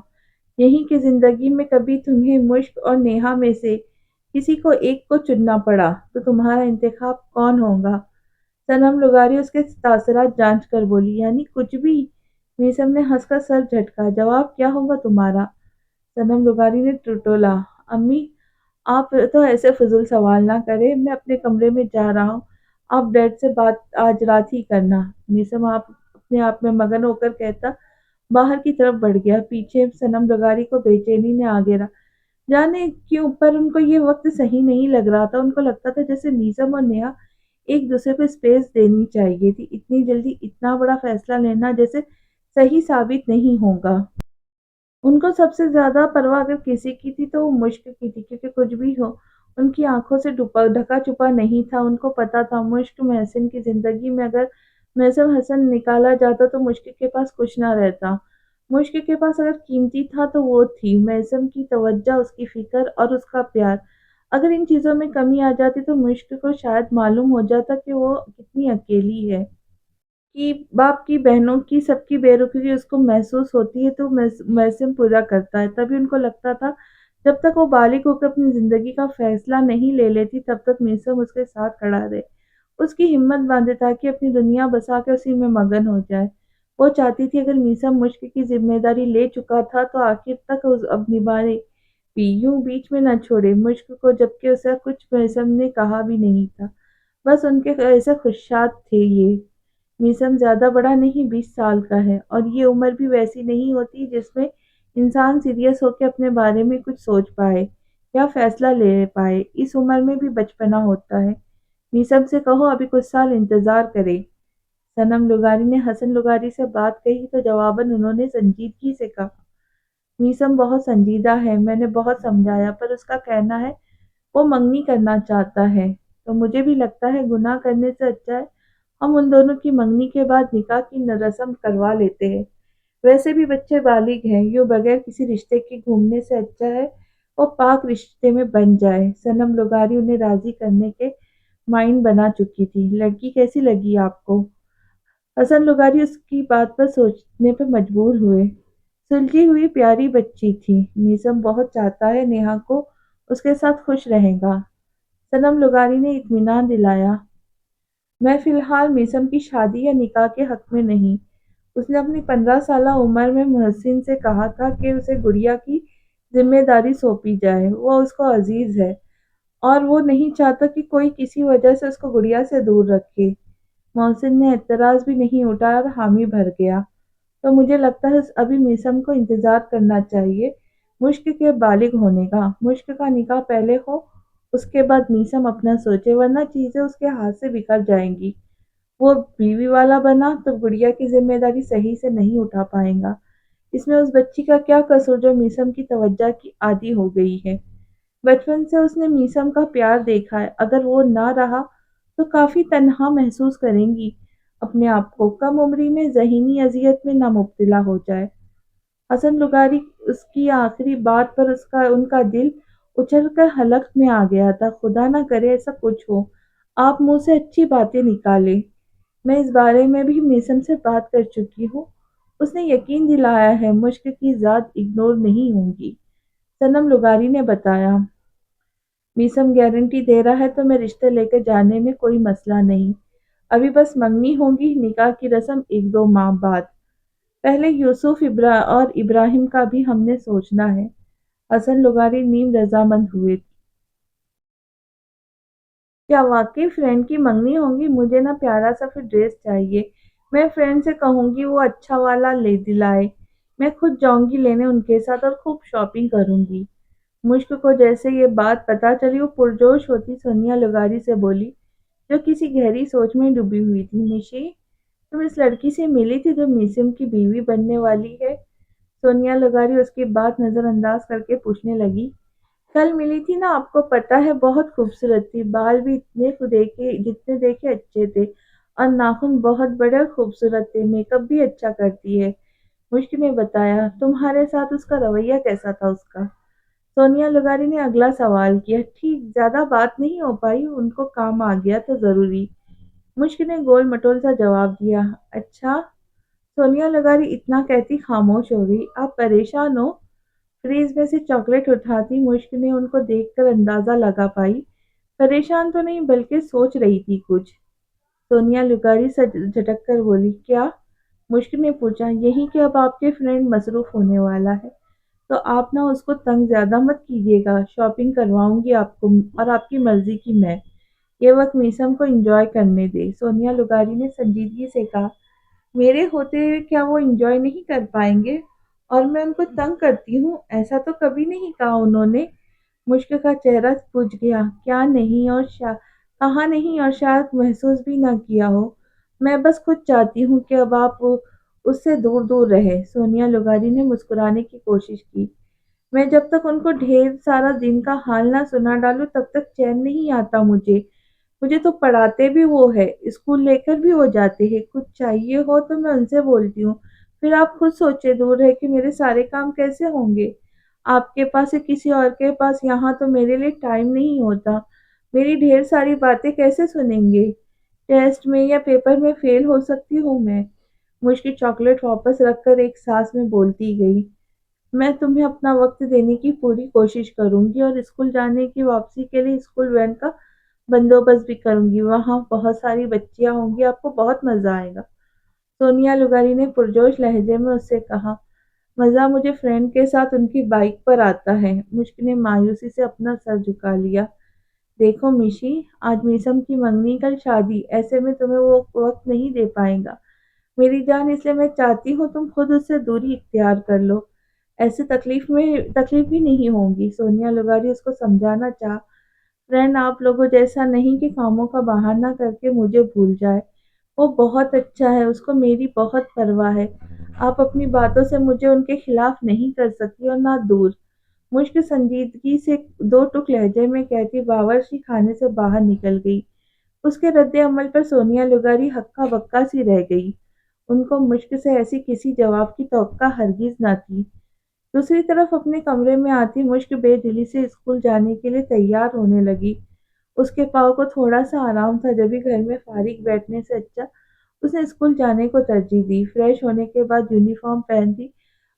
यही कि जिंदगी में कभी तुम्हें मुश्क और नेहा में से किसी को एक को चुनना पड़ा तो तुम्हारा इंतखाब कौन होगा? सनम लुगारी उसके तासरात जांच कर बोली। यानी कुछ भी? मीसम ने हंसकर सर झटका। जवाब क्या होगा तुम्हारा? सनम लुगारी ने टटोला। अम्मी, आप तो ऐसे फजूल सवाल ना करें, मैं अपने कमरे में जा रहा हूँ। आप डैड से बात आज रात ही करना। मीसम आप अपने आप में मगन होकर कहता बाहर की तरफ बढ़ गया। पीछे सनम लुगारी को बेचैनी ने आ घेरा। जाने क्यों पर उनको ये वक्त सही नहीं लग रहा था। उनको लगता था जैसे मीसम और नेहा एक दूसरे को स्पेस देनी चाहिए थी। इतनी जल्दी इतना बड़ा फैसला लेना जैसे सही साबित नहीं होगा। उनको सबसे ज्यादा परवाह अगर किसी की थी तो वो मुश्क की थी, क्योंकि कुछ भी हो उनकी आँखों से ढका-छुपा नहीं था, उनको पता था मुश्क महसिन की ज़िंदगी में अगर महसिन हसन निकाला जाता तो मुश्क के पास कुछ ना रहता। मुश्क के पास अगर कीमती था तो वो थी महसिन की तवज्जो, उसकी फ़िक्र और उसका प्यार। अगर इन चीज़ों में कमी आ जाती तो मुश्क को शायद मालूम हो जाता कि वो कितनी अकेली है। कि बाप की, बहनों की, सबकी बेरुखी उसको महसूस होती है तो महसिन पूरा करता है। तभी उनको लगता था जब तक वो बालिग होकर अपनी ज़िंदगी का फ़ैसला नहीं ले लेती तब तक मीसम उसके साथ खड़ा रहे। उसकी हिम्मत बाँधे ताकि अपनी दुनिया बसा के उसी में मगन हो जाए। वो चाहती थी अगर मीसम मुश्क की ज़िम्मेदारी ले चुका था तो आखिर तक उस अब निभाए भी, यूँ बीच में ना छोड़े मुश्क को, जबकि उसे कुछ मीसम ने कहा भी नहीं था। बस उनके ऐसे ख़्वाहिशात थे ये। मीसम ज़्यादा बड़ा नहीं, 20 साल का है और ये उम्र भी वैसी नहीं होती जिसमें इंसान सीरियस होकर अपने बारे में कुछ सोच पाए या फैसला ले पाए। इस उम्र में भी बचपना होता है। मीसम से कहो अभी कुछ साल इंतज़ार करे। सनम लुगारी ने हसन लुगारी से बात कही तो जवाबन उन्होंने संजीदगी से कहा, मीसम बहुत संजीदा है, मैंने बहुत समझाया पर उसका कहना है वो मंगनी करना चाहता है। तो मुझे भी लगता है गुनाह करने से अच्छा है हम उन दोनों की मंगनी के बाद निकाह की रस्म करवा लेते हैं। वैसे भी बच्चे बालिग हैं, यूँ बगैर किसी रिश्ते के घूमने से अच्छा है वो पाक रिश्ते में बन जाए। सनम लुगारी उन्हें राज़ी करने के माइंड बना चुकी थी। लड़की कैसी लगी आपको? हसन लुगारी उसकी बात पर सोचने पर मजबूर हुए। सुलझी हुई प्यारी बच्ची थी। मीसम बहुत चाहता है नेहा को उसके साथ खुश रहेगा। सनम लुगारी ने इत्मीनान दिलाया। मैं फ़िलहाल मीसम की शादी या निकाह के हक़ में नहीं। उसने अपनी 15 साला उम्र में मुहसिन से कहा था कि उसे गुड़िया की ज़िम्मेदारी सौंपी जाए। वो उसको अज़ीज़ है और वो नहीं चाहता कि कोई किसी वजह से उसको गुड़िया से दूर रखे। मोहसिन ने एतराज़ भी नहीं उठाया और हामी भर गया। तो मुझे लगता है अभी मीसम को इंतज़ार करना चाहिए मुश्क के बालिग होने का। मुश्क का निकाह पहले हो, उसके बाद मीसम अपना सोचे, वरना चीज़ें उसके हाथ से बिखर जाएंगी। वो बीवी वाला बना तो गुड़िया की ज़िम्मेदारी सही से नहीं उठा पाएगा। इसमें उस बच्ची का क्या कसूर जो मीसम की तवज्जो की आदी हो गई है। बचपन से उसने मीसम का प्यार देखा है, अगर वो ना रहा तो काफ़ी तन्हा महसूस करेंगी अपने आप को। कम उम्री में ज़हनी अज़ियत में ना मुब्तला हो जाए। हसन लुगारी उसकी आखिरी बात पर उसका उनका दिल उछलकर हलक में आ गया था। खुदा ना करे ऐसा कुछ हो। आप मुँह से अच्छी बातें निकालें। मैं इस बारे में भी मीसम से बात कर चुकी हूँ। उसने यकीन दिलाया है मुश्क की ज़ात इग्नोर नहीं होंगी। सनम लुगारी ने बताया। मीसम गारंटी दे रहा है तो मैं रिश्ते लेकर जाने में कोई मसला नहीं। अभी बस मंगनी होगी, निकाह की रस्म 1-2 माह बाद। पहले यूसुफ और इब्राहिम का भी हमने सोचना है। हसन लुगारी नीम रजामंद हुए। क्या वाकई फ्रेंड की मंगनी होगी? मुझे ना प्यारा सा फिर ड्रेस चाहिए। मैं फ्रेंड से कहूँगी वो अच्छा वाला ले दिलाए। मैं खुद जाऊँगी लेने उनके साथ और खूब शॉपिंग करूँगी। मुश्क को जैसे ये बात पता चली वो पुरजोश होती सोनिया लुगारी से बोली, जो किसी गहरी सोच में डूबी हुई थी। निशी, तुम इस लड़की से मिली थी जो मीसिम की बीवी बनने वाली है? सोनिया लुगारी उसकी बात नजरअंदाज करके पूछने लगी। कल मिली थी ना, आपको पता है बहुत खूबसूरत थी। बाल भी इतने को देखे जितने देखे अच्छे थे और नाखून बहुत बड़े और खूबसूरत थे। मेकअप भी अच्छा करती है। मुश्क ने बताया। तुम्हारे साथ उसका रवैया कैसा था उसका? सोनिया लुगारी ने अगला सवाल किया। ठीक, ज्यादा बात नहीं हो पाई, उनको काम आ गया था जरूरी। मुश्क ने गोल मटोल सा जवाब दिया। अच्छा। सोनिया लुगारी इतना कहती खामोश हो गई। आप परेशान हो? फ्रीज में से चॉकलेट उठाती मुश्क ने उनको देखकर अंदाजा लगा पाई। परेशान तो नहीं बल्कि सोच रही थी कुछ। सोनिया लुगारी झटक कर बोली। क्या? मुश्क ने पूछा। यही कि अब आपके फ्रेंड मसरूफ होने वाला है तो आप ना उसको तंग ज्यादा मत कीजिएगा। शॉपिंग करवाऊंगी आपको और आपकी मर्जी की मैं। ये वक्त मीसम को एंजॉय करने दे। सोनिया लुगारी ने संजीदगी से कहा। मेरे होते हुए क्या वो एंजॉय नहीं कर पाएंगे? और मैं उनको तंग करती हूँ ऐसा तो कभी नहीं कहा उन्होंने। मुश्क का चेहरा पूछ गया। क्या नहीं और कहा नहीं और शायद महसूस भी ना किया हो। मैं बस खुद चाहती हूँ कि अब आप उससे दूर दूर रहे। सोनिया लुगारी ने मुस्कुराने की कोशिश की। मैं जब तक उनको ढेर सारा दिन का हाल ना सुना डालूँ तब तक चैन नहीं आता मुझे। मुझे तो पढ़ाते भी वो है, स्कूल लेकर भी वो जाते हैं, कुछ चाहिए हो तो मैं उनसे बोलती हूँ। फिर आप खुद सोचिए दूर रह के मेरे सारे काम कैसे होंगे? आपके पास या किसी और के पास, यहाँ तो मेरे लिए टाइम नहीं होता। मेरी ढेर सारी बातें कैसे सुनेंगे? टेस्ट में या पेपर में फेल हो सकती हूँ मैं। मुझकी चॉकलेट वापस रखकर एक सांस में बोलती गई, मैं तुम्हें अपना वक्त देने की पूरी कोशिश करूंगी और स्कूल जाने की वापसी के लिए स्कूल वैन का बंदोबस्त भी करूंगी। वहाँ बहुत सारी बच्चियां होंगी, आपको बहुत मजा आएगा। सोनिया लुगारी ने पुरजोश लहजे में उससे कहा। मजा मुझे फ्रेंड के साथ उनकी बाइक पर आता है। मुश्क ने मायूसी से अपना सर झुका लिया। देखो मिशी, आज मीसम की मंगनी, कल शादी, ऐसे में तुम्हें वो वक्त नहीं दे पाएगा मेरी जान, इसलिए मैं चाहती हूँ तुम खुद उससे दूरी इख्तियार कर लो। ऐसे तकलीफ भी नहीं होगी। सोनिया लुगारी उसको समझाना चाहा। फ्रेंड आप लोगों जैसा नहीं कि कामों का बहाना करके मुझे भूल जाए। वो बहुत अच्छा है, उसको मेरी बहुत परवाह है। आप अपनी बातों से मुझे उनके खिलाफ नहीं कर सकती और ना दूर। मुश्क संजीदगी से दो टुक लहजे में कहती बावर्ची खाने से बाहर निकल गई। उसके रद्द अमल पर सोनिया लुगारी हक्का बक्का सी रह गई। उनको मुश्क से ऐसी किसी जवाब की तवक्का हरगिज न थी। दूसरी तरफ अपने कमरे में आती मुश्क बेदिली से स्कूल जाने के लिए तैयार होने लगी। उसके पाँव को थोड़ा सा आराम था, जब भी घर में फारिग बैठने से अच्छा उसने स्कूल जाने को तरजीह दी। फ्रेश होने के बाद यूनिफॉर्म पहनती,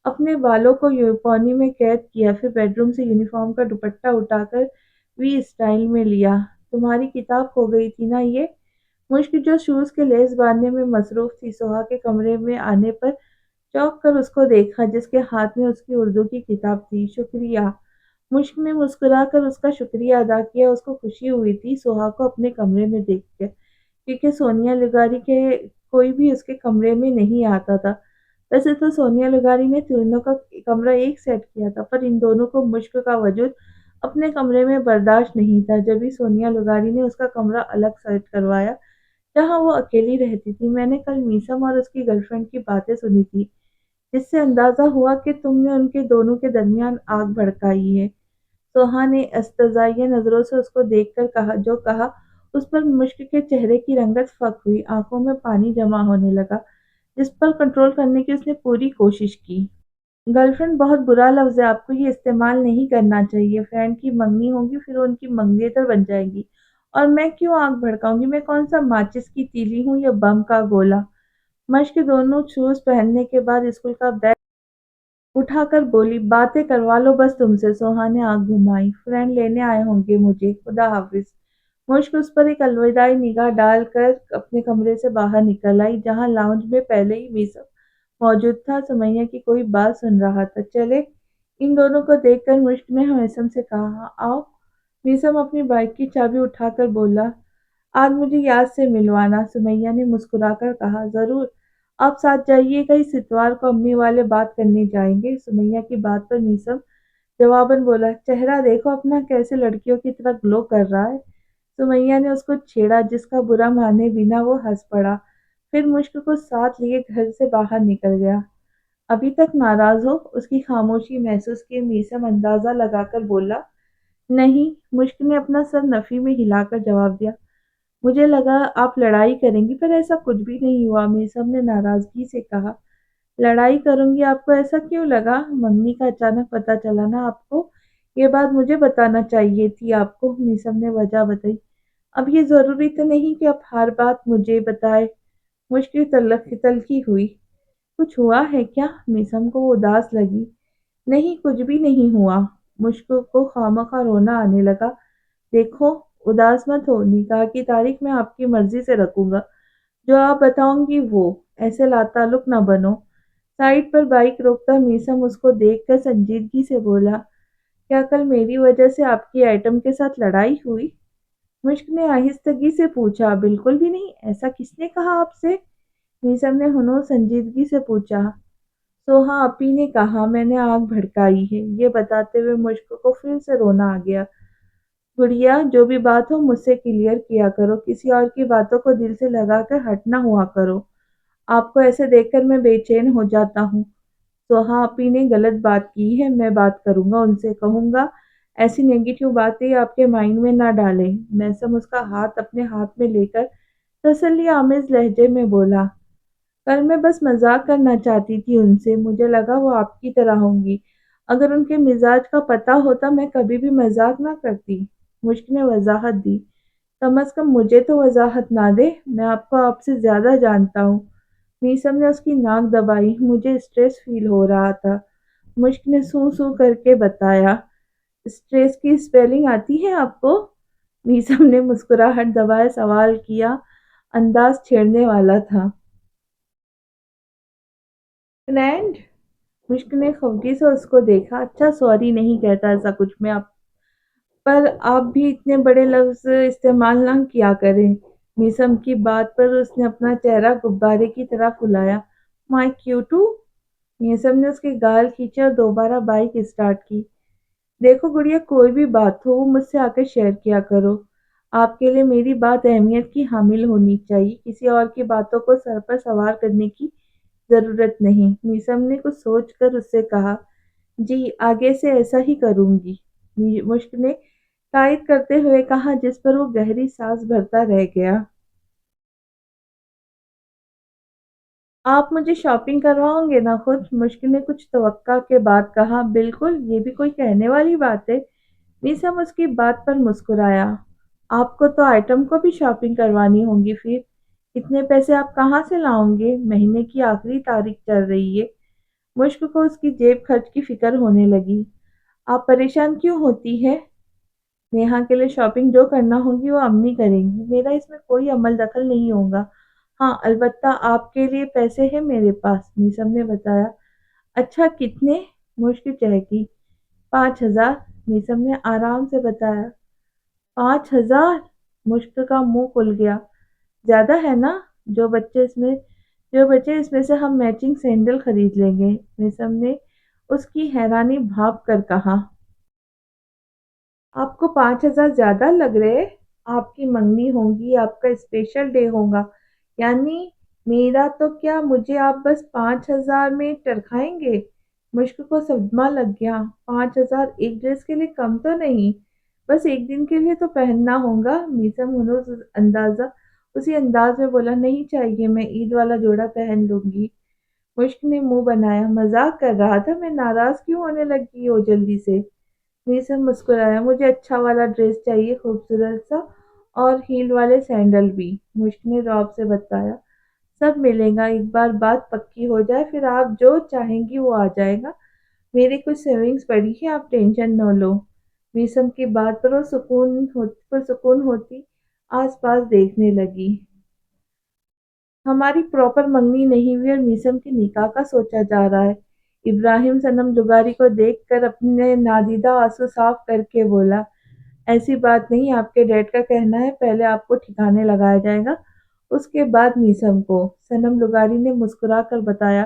अपने बालों को पौनी में कैद किया, फिर बेडरूम से यूनिफॉर्म का दुपट्टा उठाकर वी स्टाइल में लिया। तुम्हारी किताब खो गई थी ना ये? मुश्क जो शूज के लेस बांधने में मसरूफ थी, सुहा के कमरे में आने पर चौंक कर उसको देखा, जिसके हाथ में उसकी उर्दू की किताब थी। शुक्रिया। मुश्क ने मुस्कुराकर उसका शुक्रिया अदा किया। उसको खुशी हुई थी सुहा को अपने कमरे में देखकर, क्योंकि सोनिया लुगारी के कोई भी उसके कमरे में नहीं आता था। वैसे तो सोनिया लुगारी ने तीनों का कमरा एक सेट किया था, पर इन दोनों को मुश्क का वजूद अपने कमरे में बर्दाश्त नहीं था। जब भी सोनिया लुगारी ने उसका कमरा अलग सेट करवाया जहाँ वो अकेली रहती थी। मैंने कल मीसम और उसकी गर्लफ्रेंड की बातें सुनी थी, जिससे अंदाजा हुआ कि तुमने उनके दोनों के दरमियान आग भड़काई है। सोहा ने इस्तज़ाइया नजरों से उसको देखकर कहा, जो कहा उस पर मुश्क के चेहरे की रंगत फक हुई, आंखों में पानी जमा होने लगा, जिस पर कंट्रोल करने की उसने पूरी कोशिश की। गर्लफ्रेंड बहुत बुरा लफ्ज़ है, आपको ये इस्तेमाल नहीं करना चाहिए। फ्रेंड की मंगनी होगी, फिर वो उनकी मंगेतर बन जाएगी। और मैं क्यों आग भड़काऊंगी? मैं कौन सा माचिस की तीली हूँ या बम का गोला? मश्क दोनों शूज पहनने के बाद स्कूल का बैग उठाकर बोली, बातें करवा लो बस तुमसे। सोहा ने आंख घुमाई। फ्रेंड लेने आए होंगे मुझे, खुदा हाफिज। मुश्क उस पर एक अलविदाई निगाह डालकर अपने कमरे से बाहर निकल आई, जहां लाउंज में पहले ही मीसम मौजूद था। सुमैया की कोई बात सुन रहा था। चले? इन दोनों को देखकर मुश्क ने मीसम से कहा, आओ। मीसम अपनी बाइक की चाबी उठाकर बोला, आज मुझे याद से मिलवाना। सुमैया ने मुस्कुराकर कहा, जरूर, आप साथ जाइएगा, इस इतवार को अम्मी वाले बात करने जाएंगे। सुमैया की बात पर मीसम जवाबन बोला, चेहरा देखो अपना कैसे लड़कियों की तरह ग्लो कर रहा है। सुमैया ने उसको छेड़ा, जिसका बुरा माने बिना वो हंस पड़ा, फिर मुश्क को साथ लिए घर से बाहर निकल गया। अभी तक नाराज हो? उसकी खामोशी महसूस किए मीसम अंदाजा लगाकर बोला, नहीं। मुश्क ने अपना सर नफी में हिलाकर जवाब दिया, मुझे लगा आप लड़ाई करेंगी, पर ऐसा कुछ भी नहीं हुआ। मीसम ने नाराजगी से कहा, लड़ाई करूंगी? आपको ऐसा क्यों लगा? मंगनी का अचानक पता चला ना आपको? ये बात मुझे बताना चाहिए थी आपको। मीसम ने वजह बताई। अब ये जरूरी तो नहीं कि आप हर बात मुझे बताए। मुश्किल तलखी हुई। कुछ हुआ है क्या? मीसम को वो उदास लगी। नहीं, कुछ भी नहीं हुआ। मुश्क को खामखा रोना आने लगा। देखो, उदास मत हो, निकाह की तारीख मैं आपकी मर्जी से रखूंगा, जो आप बताओगी वो। ऐसे लाताल्लुक न बनो। साइड पर बाइक रोकता मीसम उसको देखकर संजीदगी से बोला, क्या कल मेरी वजह से आपकी आइटम के साथ लड़ाई हुई? मुश्क ने आहिस्तगी से पूछा, बिल्कुल भी नहीं, ऐसा किसने कहा आपसे? मीसम ने हुनूर संजीदगी से पूछा। तो हाँ, आपी ने कहा, मैंने आग भड़काई है। ये बताते हुए मुश्क को फिर से रोना आ गया। गुड़िया, जो भी बात हो मुझसे क्लियर किया करो, किसी और की बातों को दिल से लगाकर हट ना हुआ करो। आपको ऐसे देखकर मैं बेचैन हो जाता हूँ। سوہا آپی نے غلط بات کی ہے، میں بات کروں گا ان سے، کہوں گا ایسی نیگیٹو باتیں آپ کے مائنڈ میں نہ ڈالیں۔ میسم اس کا ہاتھ اپنے ہاتھ میں لے کر تسلی آمیز لہجے میں بولا، کل میں بس مذاق کرنا چاہتی تھی ان سے، مجھے لگا وہ آپ کی طرح ہوں گی، اگر ان کے مزاج کا پتہ ہوتا میں کبھی بھی مذاق نہ کرتی۔ مشک نے وضاحت دی، کم از کم مجھے تو وضاحت نہ دے، میں آپ سے زیادہ جانتا ہوں۔ میسم نے اس کی ناک دبائی، مجھے اسٹریس فیل ہو رہا تھا۔ مشک نے سو سو کر کے بتایا، اسٹریس کی اسپیلنگ آتی ہے آپ کو؟ میسم نے مسکراہٹ دبائے سوال کیا، انداز چھیڑنے والا تھا۔ فرینڈ؟ مشک نے خفگی سے اس کو دیکھا، اچھا سوری نہیں کہتا ایسا کچھ میں آپ، پر آپ بھی اتنے بڑے لفظ استعمال نہ کیا کریں۔ میسم کی بات پر اس نے اپنا چہرہ غبارے کی طرح پھلایا۔ مائی کیوٹو؟ میسم نے اس کے گال کھینچے اور دوبارہ بائک اسٹارٹ کی۔ دیکھو گڑیا، کوئی بھی بات ہو وہ مجھ سے آ کے شیئر کیا کرو۔ آپ کے لیے میری بات اہمیت کی حامل ہونی چاہیے، کسی اور کی باتوں کو سر پر سوار کرنے کی ضرورت نہیں۔ میسم نے کچھ سوچ کر اس سے کہا، جی آگے سے ایسا ہی کروں گی۔ مشک نے تائید کرتے ہوئے کہا، جس پر وہ گہری سانس بھرتا رہ گیا۔ آپ مجھے شاپنگ کرواؤں گے نا خود؟ مشک نے کچھ توقع کے بعد کہا، بالکل، یہ بھی کوئی کہنے والی بات ہے۔ میسم اس کی بات پر مسکرایا، آپ کو تو آئٹم کو بھی شاپنگ کروانی ہوگی پھر، اتنے پیسے آپ کہاں سے لاؤں گے؟ مہینے کی آخری تاریخ چل رہی ہے۔ مشک کو اس کی جیب خرچ کی فکر ہونے لگی۔ آپ پریشان کیوں ہوتی ہے؟ نیہا کے لیے شاپنگ جو کرنا ہوگی وہ امی کریں گی، میرا اس میں کوئی عمل دخل نہیں ہوگا۔ ہاں البتہ آپ کے لیے پیسے ہیں میرے پاس، میسم نے بتایا۔ اچھا کتنے؟ مشک چہکی۔ 5,000، میسم نے آرام سے بتایا۔ 5,000؟ مشک کا منہ کھل گیا۔ زیادہ ہے نا؟ جو بچے اس میں سے ہم میچنگ سینڈل خرید لیں گے، میسم نے اس کی حیرانی بھاپ کر کہا۔ آپ کو 5,000 زیادہ لگ رہے؟ آپ کی منگنی ہوگی، آپ کا اسپیشل ڈے ہوگا، یعنی میرا تو کیا، مجھے آپ بس 5,000 میں ٹرکائیں گے؟ مشک کو صدمہ لگ گیا۔ 5,000 ایک ڈریس کے لیے کم تو نہیں؟ بس ایک دن کے لیے تو پہننا ہوگا۔ میسم ہنوز اسی انداز میں بولا، نہیں چاہیے، میں عید والا جوڑا پہن لوں گی۔ مشک نے منہ بنایا، مذاق کر رہا تھا، میں ناراض کیوں ہونے لگی ہو جلدی سے؟ میسم مسکرایا، مجھے اچھا والا ڈریس چاہیے، خوبصورت سا، اور ہیل والے سینڈل بھی۔ مشک نے رعب سے بتایا، سب ملے گا، ایک بار بات پکی ہو جائے پھر آپ جو چاہیں گی وہ آ جائے گا، میری کچھ سیونگز پڑی ہیں، آپ ٹینشن نہ لو۔ میسم کی بات پر وہ سکون ہوتی آس پاس دیکھنے لگی۔ ہماری پراپر منگنی نہیں ہوئی اور میسم کے نکاح کا سوچا جا رہا ہے۔ ابراہیم صنم لغاری کو دیکھ کر اپنے نادیدہ آنسو صاف کر کے بولا، ایسی بات نہیں، آپ کے ڈیڈ کا کہنا ہے پہلے آپ کو ٹھکانے لگایا جائے گا، اس کے بعد میسم کو۔ صنم لغاری نے مسکرا کر بتایا،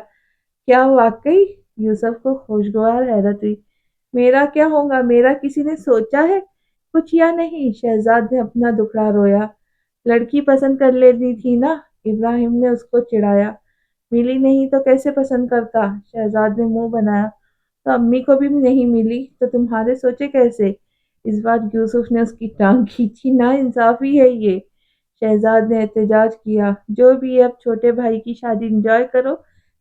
کیا واقعی؟ یوسف کو خوشگوار حیرت ہوئی، میرا کیا ہوگا؟ میرا کسی نے سوچا ہے کچھ یا نہیں؟ شہزاد نے اپنا دکھڑا رویا، لڑکی پسند کر لینی تھی نا؟ ابراہیم نے اس کو چڑھایا۔ ملی نہیں تو کیسے پسند کرتا؟ شہزاد نے منہ بنایا، تو امی کو بھی نہیں ملی تو تمہارے سوچے کیسے؟ اس بار یوسف نے اس کی ٹانگ کھینچی، نا انصافی ہے یہ۔ شہزاد نے احتجاج کیا، جو بھی ہے اب چھوٹے بھائی کی شادی انجوائے کرو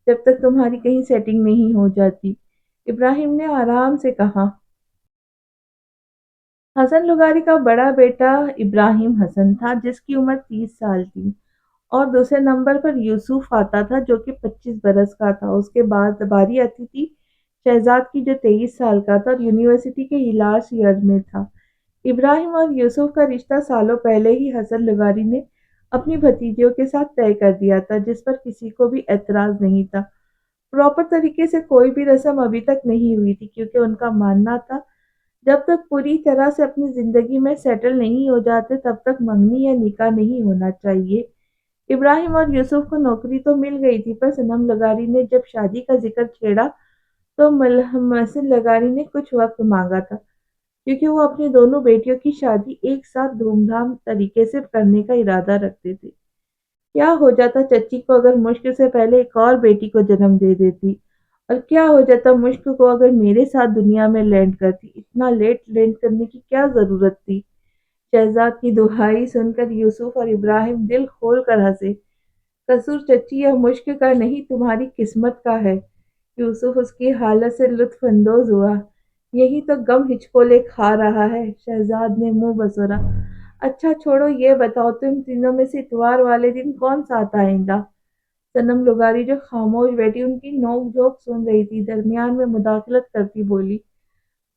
جب تک تمہاری کہیں سیٹنگ نہیں ہو جاتی۔ ابراہیم نے آرام سے کہا۔ حسن لغاری کا بڑا بیٹا ابراہیم حسن تھا، جس کی عمر 30 سال تھی، اور دوسرے نمبر پر یوسف آتا تھا جو کہ 25 برس کا تھا۔ اس کے بعد باری آتی تھی شہزاد کی جو 23 سال کا تھا اور یونیورسٹی کے لاسٹ ایئر میں تھا۔ ابراہیم اور یوسف کا رشتہ سالوں پہلے ہی حسن لغاری نے اپنی بھتیجیوں کے ساتھ طے کر دیا تھا، جس پر کسی کو بھی اعتراض نہیں تھا۔ پراپر طریقے سے کوئی بھی رسم ابھی تک نہیں ہوئی تھی، کیونکہ ان کا ماننا تھا جب تک پوری طرح سے اپنی زندگی میں سیٹل نہیں ہو جاتے تب تک منگنی یا نکاح نہیں ہونا چاہیے۔ ابراہیم اور یوسف کو نوکری تو مل گئی تھی، پر صنم لغاری نے جب شادی کا ذکر چھیڑا تو محسن لغاری نے کچھ وقت مانگا تھا، کیونکہ وہ اپنی دونوں بیٹیوں کی شادی ایک ساتھ دھوم دھام طریقے سے کرنے کا ارادہ رکھتے تھے۔ کیا ہو جاتا چچی کو اگر مشکل سے پہلے ایک اور بیٹی کو جنم دے دیتی، और क्या हो जाता मुश्क को अगर मेरे साथ दुनिया में लैंड करती? इतना लेट लैंड करने की क्या ज़रूरत थी? शहज़ाद की दुहाई सुनकर यूसुफ और इब्राहिम दिल खोल कर हँसे। कसूर चच्ची या मुश्क का नहीं, तुम्हारी किस्मत का है। यूसुफ उसकी हालत से लुत्फ अंदोज हुआ। यही तो गम हिचकोले खा रहा है। शहजाद ने मुंह बसोरा। अच्छा छोड़ो, ये बताओ तुम तीनों में से इतवार वाले दिन कौन साथ आएगा? सनम लुगारी जो खामोश बैठी उनकी नोक झोंक सुन रही थी, दरमियान में मुदाखलत करती बोली,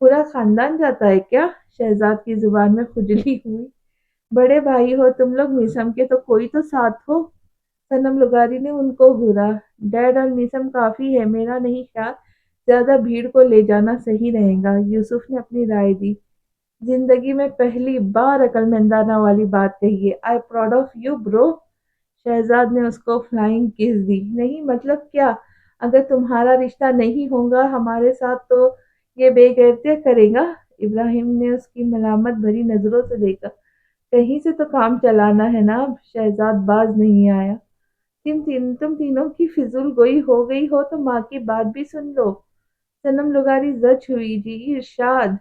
पूरा खानदान जाता है क्या? शहजाद की जुबान में खुजली हुई। बड़े भाई हो तुम लोग, मिसम के तो कोई तो साथ हो। सनम लुगारी ने उनको घूरा। डैड और मिसम काफी है, मेरा नहीं ख्याल ज्यादा भीड़ को ले जाना सही रहेगा। यूसुफ ने अपनी राय दी। जिंदगी में पहली बार अक्लमंदाना वाली बात कही है। I proud of you bro. Shahzad ने उसको फ्लाइंग किस दी। नहीं मतलब क्या? अगर तुम्हारा रिश्ता नहीं होगा हमारे साथ तो ये बेगैरतियां करेगा? इब्राहिम ने उसकी मलामत भरी नजरों से देखा। कहीं से तो काम चलाना है ना। अब शहजाद बाज नहीं आया। तुम तीनों की फिजूल गोई हो गई हो तो माँ की बात भी सुन लो। सनम लुगारी जच हुई। जी इरशाद।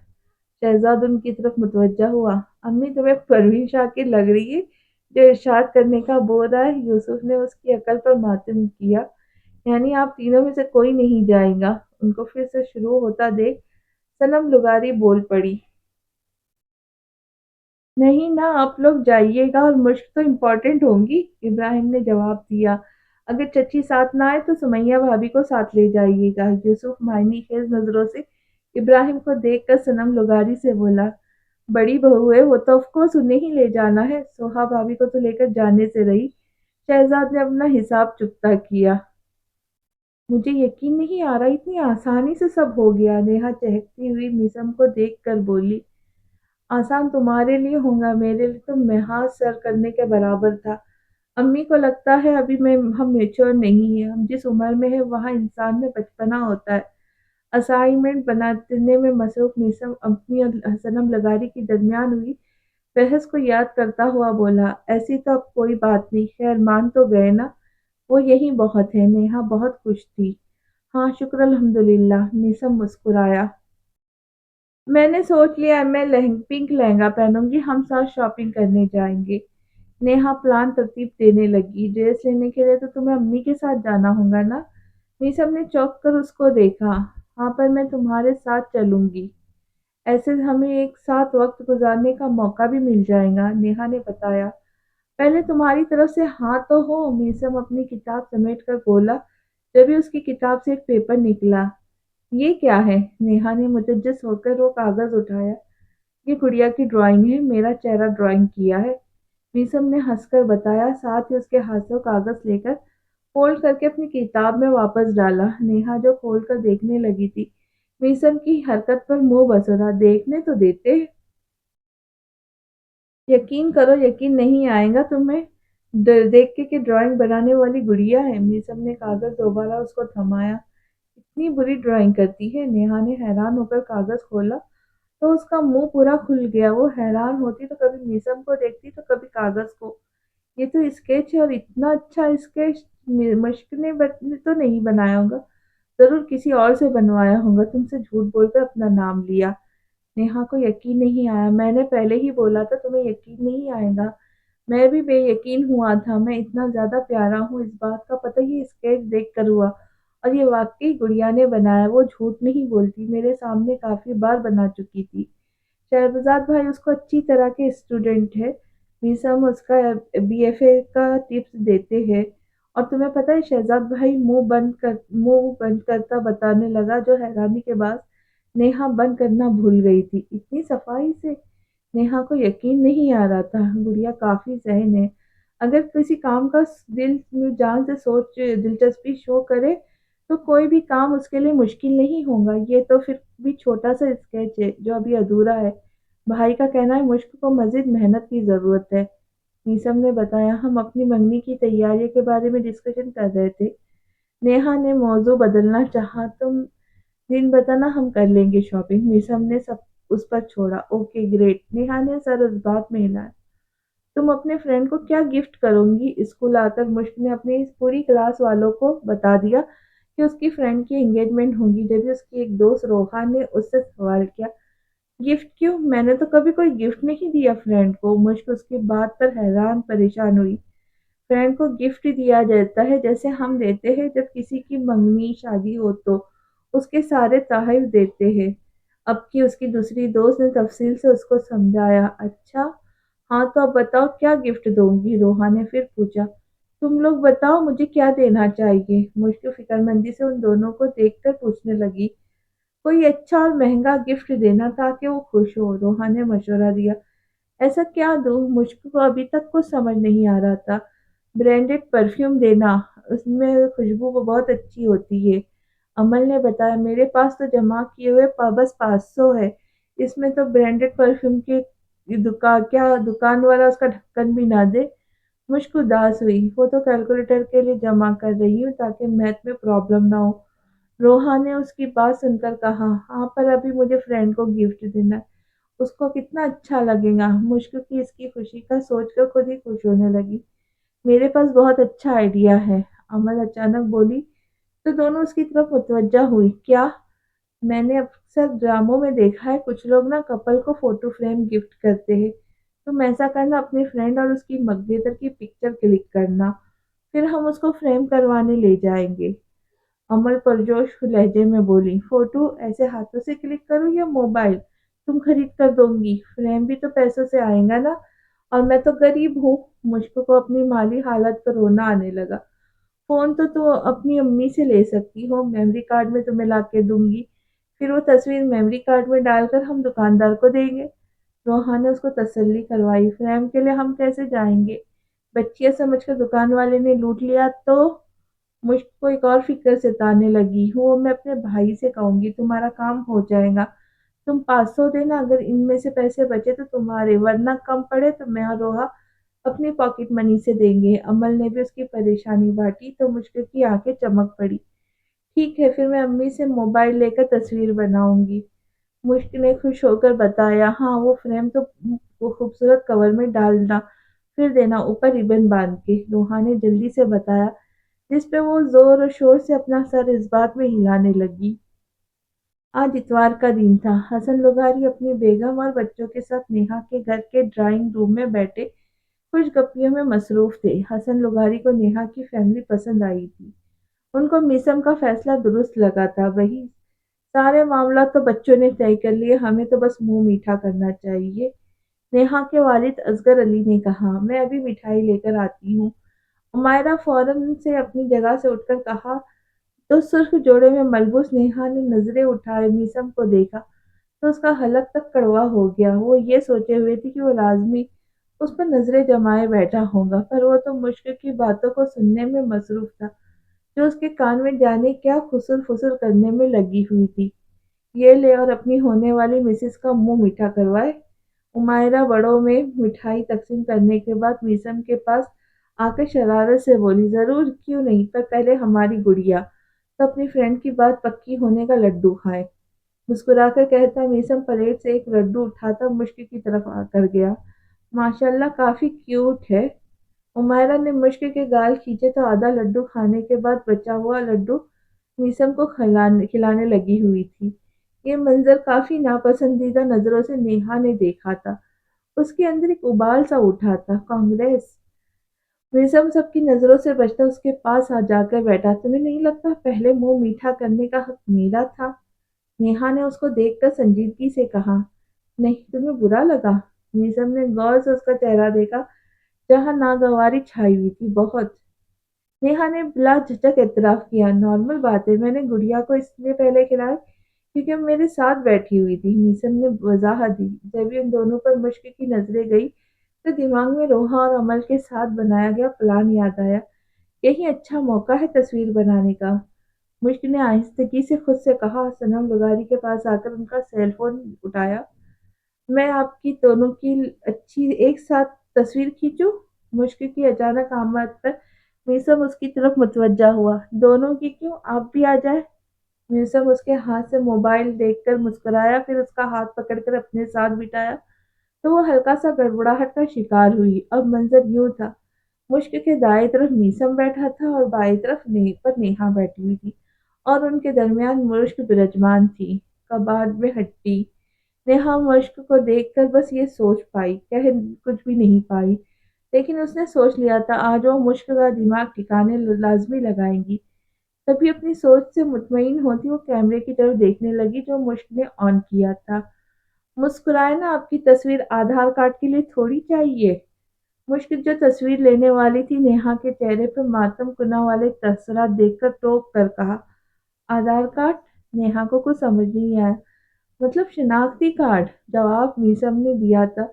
शहजाद उनकी तरफ मुतवज्जा हुआ। अम्मी तुम्हें परवीन शाकिर लग रही है जो इरशाद करने का बोल रहा है। यूसुफ ने उसकी अकल पर मातम किया। यानी आप तीनों में से कोई नहीं जाएगा? उनको फिर से शुरू होता देख सनम लुगारी बोल पड़ी। नहीं ना, आप लोग जाइएगा और मुश्क तो इम्पोर्टेंट होंगी। इब्राहिम ने जवाब दिया। अगर चची साथ ना आए तो सुमैया भाभी को साथ ले जाइएगा। यूसुफ मायनी खेज नजरों से इब्राहिम को देखकर सनम लुगारी से बोला, बड़ी बहू है वो तो ऑफ कोर्स उन्हें ही ले जाना है, सोहा भाभी को तो लेकर जाने से रही। शहजाद ने अपना हिसाब चुकता किया। मुझे यकीन नहीं आ रहा इतनी आसानी से सब हो गया। नेहा चहकती हुई मिसम को देखकर बोली, आसान तुम्हारे लिए होगा, मेरे लिए तो महज सर करने के बराबर था। अम्मी को लगता है अभी मैं हम मेच्योर नहीं है। हम जिस उम्र में है वहाँ इंसान में बचपना होता है। असाइनमेंट बनाने में मसरूफ मिसम अपनी और सनम लगारी की दरमियान हुई बहस को याद करता हुआ बोला, ऐसी तो अब कोई बात नहीं, खैर मान तो गए ना। वो यही बहुत है। नेहा बहुत खुश थी। हाँ शुक्र अल्हम्दुलिल्लाह। मिसम मुस्कुराया। मैंने सोच लिया है, मैं पिंक लहंगा पहनूंगी, हम साथ शॉपिंग करने जाएंगे। नेहा प्लान तरतीब देने लगी। ड्रेस लेने के लिए तो तुम्हें अम्मी के साथ जाना होगा ना? मीसम ने चौंक कर उसको देखा। हाँ पर मैं तुम्हारे साथ चलूंगी। ऐसे हमें एक साथ वक्त गुजारने का मौका भी मिल जाएगा, नेहा ने बताया। पहले तुम्हारी तरफ से हाँ तो हो। मीसम अपनी किताब समेट कर बोला। तभी उसकी किताब से एक पेपर निकला। ये क्या है? नेहा ने मुतज्जस होकर वो कागज उठाया। ये गुड़िया की ड्राइंग है, मेरा चेहरा ड्राइंग किया है। मीसम ने हंसकर बताया, साथ ही उसके हाथों कागज लेकर फोल्ड करके अपनी किताब में वापस डाला। नेहा जो खोल कर देखने लगी थी, मीसम की हरकत पर मुंह बसरा। देखने तो देते। यकीन करो, यकीन नहीं आएगा तुम्हें देख के कि ड्राइंग बनाने वाली गुड़िया है। मीसम ने कागज दोबारा उसको थमाया। इतनी बुरी ड्राइंग करती है? नेहा ने हैरान होकर कागज खोला तो उसका मुंह पूरा खुल गया। वो हैरान होती तो कभी मीसम को देखती तो कभी कागज को। ये तो स्केच है, और इतना अच्छा स्केच मश्क ने तो नहीं बनाया होगा। जरूर किसी और से बनवाया होगा। तुमसे झूठ बोलकर अपना नाम लिया। नेहा को यकीन नहीं आया। मैंने पहले ही बोला था तुम्हें यकीन नहीं आएगा। मैं भी बेयकीन हुआ था। मैं इतना ज्यादा प्यारा हूँ इस बात का पता ही स्केच देख कर हुआ। और ये वाकई गुड़िया ने बनाया। वो झूठ नहीं बोलती, मेरे सामने काफी बार बना चुकी थी। शहरजाद भाई उसको अच्छी तरह के स्टूडेंट है। मीसम उसका बीएफए का टिप्स देते हैं। और तुम्हें पता है शहजाद भाई मुंह बंद करता बताने लगा, जो हैरानी के बाद नेहा बंद करना भूल गई थी। इतनी सफाई से नेहा को यकीन नहीं आ रहा था। गुड़िया काफी सहन है। अगर किसी काम का दिल में जान से सोच दिलचस्पी शो करे तो कोई भी काम उसके लिए मुश्किल नहीं होगा। ये तो फिर भी छोटा सा स्केच है जो अभी अधूरा है। भाई का कहना है मुश्क को मजीद मेहनत की जरूरत है। नीसम ने बताया। हम अपनी मंगनी की तैयारी के बारे में डिस्कशन कर रहे थे। नेहा ने मौजू बदलना चाहा। तुम दिन बताना, हम कर लेंगे शॉपिंग। मीसम ने सब उस पर छोड़ा। Okay great. नेहा ने सर उस बात में हिलाया। तुम अपने फ्रेंड को क्या गिफ्ट करोगी? स्कूल आकर मुश्क ने अपनी पूरी क्लास वालों को बता दिया کہ اس کی فرینڈ کی انگیجمنٹ ہوگی، جبھی اس کی ایک دوست روحا نے اس سے سوال کیا، گفٹ کیوں؟ میں نے تو کبھی کوئی گفٹ نہیں دیا فرینڈ کو۔ مجھ اس کی بات پر حیران پریشان ہوئی۔ فرینڈ کو گفٹ دیا جاتا ہے جیسے ہم دیتے ہیں جب کسی کی منگنی شادی ہو تو اس کے سارے تحائف دیتے ہیں۔ اب کی اس کی دوسری دوست نے تفصیل سے اس کو سمجھایا۔ اچھا ہاں تو اب بتاؤ کیا گفٹ دوں گی؟ روحا نے پھر پوچھا۔ تم لوگ بتاؤ مجھے کیا دینا چاہیے؟ مجھ فکر مندی سے ان دونوں کو دیکھ کر پوچھنے لگی۔ کوئی اچھا اور مہنگا گفٹ دینا تاکہ وہ خوش ہو، روحا نے مشورہ دیا۔ ایسا کیا دوں؟ مجھ کو ابھی تک کچھ سمجھ نہیں آ رہا تھا۔ برانڈڈ پرفیوم دینا، اس میں خوشبو وہ بہت اچھی ہوتی ہے، عمل نے بتایا۔ میرے پاس تو جمع کیے ہوئے بس 500 ہے، اس میں تو برانڈڈ پرفیوم کی دکان والا اس کا ڈھکن بھی نہ دے۔ مشک اداس ہوئی۔ وہ تو کیلکولیٹر کے لیے جمع کر رہی ہوں تاکہ میتھ میں پرابلم نہ ہو۔ روحا نے اس کی بات سن کر کہا، ہاں پر ابھی مجھے فرینڈ کو گفٹ دینا ہے، اس کو کتنا اچھا لگے گا۔ مشک کی اس کی خوشی کا سوچ کر خود ہی خوش ہونے لگی۔ میرے پاس بہت اچھا آئیڈیا ہے، امل اچانک بولی تو دونوں اس کی طرف متوجہ ہوئی۔ کیا؟ میں نے اکثر ڈراموں میں دیکھا ہے کچھ لوگ نا کپل کو فوٹو فریم گفٹ کرتے ہیں، تم ایسا کرنا، اپنی فرینڈ اور اس کی مقدر کی پکچر کلک کرنا، پھر ہم اس کو فریم کروانے لے جائیں گے۔ امل پرجوش لہجے میں بولی، فوٹو ایسے ہاتھوں سے کلک کروں یا موبائل تم خرید کر دو گی؟ فریم بھی تو پیسوں سے آئے گا نا، اور میں تو غریب ہوں۔ مشک کو اپنی مالی حالت پر رونا آنے لگا۔ فون تو اپنی امی سے لے سکتی ہو، میموری کارڈ میں تمہیں لا کے دوں گی، پھر وہ تصویر میموری کارڈ میں ڈال کر ہم دکاندار کو دیں گے۔ روحا نے اس کو تسلی کروائی۔ فریم کے لیے ہم کیسے جائیں گے؟ بچیاں سمجھ کر دکان والے نے لوٹ لیا تو؟ مشک کو ایک اور فکر ستانے لگی۔ وہ میں اپنے بھائی سے کہوں گی، تمہارا کام ہو جائے گا، تم 500 دینا، اگر ان میں سے پیسے بچے تو تمہارے، ورنہ کم پڑے تو میں اور روحا اپنی پاکٹ منی سے دیں گے۔ امل نے بھی اس کی پریشانی بانٹی تو مشکل کی آنکھیں چمک پڑی۔ ٹھیک ہے پھر میں امی سے موبائل لے کر تصویر بناؤں گی، مشک نے خوش ہو کر بتایا۔ ہاں وہ فریم تو وہ خوبصورت کور میں ڈالنا، پھر دینا اوپر ربن باندھ کے، روحا نے جلدی سے بتایا، جس پہ وہ زور و شور سے اپنا سر اس بات میں ہلانے لگی۔ آج اتوار کا دن تھا۔ حسن لغاری اپنی بیگم اور بچوں کے ساتھ نیہا کے گھر کے ڈرائنگ روم میں بیٹھے خوش گپیوں میں مصروف تھے۔ حسن لغاری کو نیہا کی فیملی پسند آئی تھی، ان کو میسم کا فیصلہ درست لگا تھا۔ وہی سارے معاملات تو بچوں نے طے کر لیے، ہمیں تو بس منہ میٹھا کرنا چاہیے، نیہا کے والد اصغر علی نے کہا۔ میں ابھی مٹھائی لے کر آتی ہوں، عمائرہ فوراً سے اپنی جگہ سے اٹھ کر کہا تو سرخ جوڑے میں ملبوس نیہا نے نظریں اٹھائے میسم کو دیکھا تو اس کا حلق تک کڑوا ہو گیا۔ وہ یہ سوچے ہوئے تھی کہ وہ لازمی اس پر نظریں جمائے بیٹھا ہوگا، پر وہ تو مشک کی باتوں کو سننے میں مصروف تھا جو اس کے کان میں جانے کیا خسر فسر کرنے میں لگی ہوئی تھی۔ یہ لے اور اپنی ہونے والی مسز کا منہ میٹھا کروائے۔ عمائرہ بڑوں میں مٹھائی تقسیم کرنے کے بعد میسم کے پاس آ کر شرارت سے بولی، ضرور کیوں نہیں، پر پہلے ہماری گڑیا تو اپنی فرینڈ کی بات پکی ہونے کا لڈو کھائے۔ مسکرا کر کہتا میسم پلیٹ سے ایک لڈو اٹھاتا مشک کی طرف آ کر گیا۔ ماشاءاللہ کافی کیوٹ ہے۔ عمائرہ نے مشک کے گال کھینچے تو آدھا لڈو کھانے کے بعد بچا ہوا لڈو میسم کو کھلانے لگی ہوئی تھی۔ یہ منظر کافی ناپسندیدہ نظروں سے نیہا نے دیکھا تھا، اس کے اندر ایک ابال سا اٹھا تھا۔ کانگریس! میسم سب کی نظروں سے بچتا اس کے پاس آ جا کر بیٹھا۔ تمہیں نہیں لگتا پہلے منہ میٹھا کرنے کا حق میرا تھا؟ نیہا نے اس کو دیکھ کر سنجیدگی سے کہا۔ نہیں تمہیں برا لگا؟ میسم نے غور سے اس کا چہرہ دیکھا جہاں ناگواری چھائی ہوئی تھی۔ بہت۔ نیہا نے بلا جھجک اعتراف کیا۔ نارمل بات ہے، میں نے گڑیا کو اس لیے پہلے کھلایا کیونکہ وہ میرے ساتھ بیٹھی ہوئی تھی، میسم نے وضاحت دی۔ جب ان دونوں پر مشک کی نظریں گئی تو دماغ میں روحا اور عمل کے ساتھ بنایا گیا پلان یاد آیا۔ یہی اچھا موقع ہے تصویر بنانے کا، مشک نے آہستگی سے خود سے کہا۔ صنم لغاری کے پاس آ کر ان کا سیل فون اٹھایا۔ میں آپ کی دونوں کی اچھی ایک ساتھ تصویر کھینچوں؟ مشک کی اچانک آمد پر میسم اس کی طرف متوجہ ہوا۔ دونوں کی کیوں، آپ بھی آ جائیں۔ میسم اس کے ہاتھ سے موبائل دیکھ کر مسکرایا، پھر اس کا ہاتھ پکڑ کر اپنے ساتھ بٹھایا تو وہ ہلکا سا گڑبڑاہٹ کا شکار ہوئی۔ اب منظر یوں تھا، مشک کے دائیں طرف میسم بیٹھا تھا اور بائیں طرف نیہا بیٹھی ہوئی تھی، اور ان کے درمیان مشک برجمان تھی، کباڑ میں ہٹی۔ نیہا مشک کو دیکھ کر بس یہ سوچ پائی، کہہ کچھ بھی نہیں پائی، لیکن اس نے سوچ لیا تھا آج وہ مشک کا دماغ ٹھکانے لازمی لگائیں گی۔ تبھی اپنی سوچ سے مطمئن ہوتی وہ کیمرے کی طرف دیکھنے لگی جو مشک نے آن کیا تھا۔ مسکرائے نا، آپ کی تصویر آدھار کارڈ کے لیے تھوڑی چاہیے۔ مشک جو تصویر لینے والی تھی نیہا کے چہرے پر ماتم کنا والے تاثرات دیکھ کر ٹوک کر کہا، آدھار کارڈ؟ نیہا کو کچھ سمجھ نہیں آیا۔ مطلب شناختی کارڈ، جواب میسم نے دیا تھا۔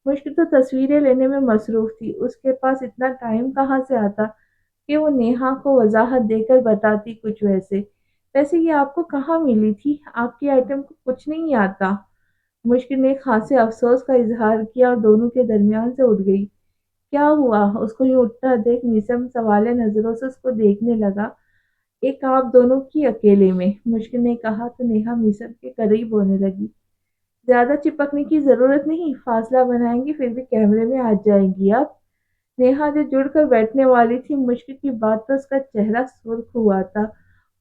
مشک تو تصویریں لینے میں مصروف تھی، اس کے پاس اتنا ٹائم کہاں سے آتا کہ وہ نیہا کو وضاحت دے کر بتاتی کچھ ویسے یہ آپ کو کہاں ملی تھی؟ آپ کی آئٹم کو کچھ نہیں آتا۔ مشک نے خاصے افسوس کا اظہار کیا اور دونوں کے درمیان سے اٹھ گئی۔ کیا ہوا؟ اس کو یوں اٹھتا دیکھ میسم سوالیہ نظروں سے اس کو دیکھنے لگا۔ ایک آپ دونوں کی اکیلے میں، مشک نے کہا تو نیہا میسم کے قریب ہونے لگی۔ زیادہ چپکنے کی ضرورت نہیں، فاصلہ بنائیں گی پھر بھی کیمرے میں آ جائیں گی اب۔ نیہا جو جڑ کر بیٹھنے والی تھی، مشک کی بات پر اس کا چہرہ سرخ ہوا تھا۔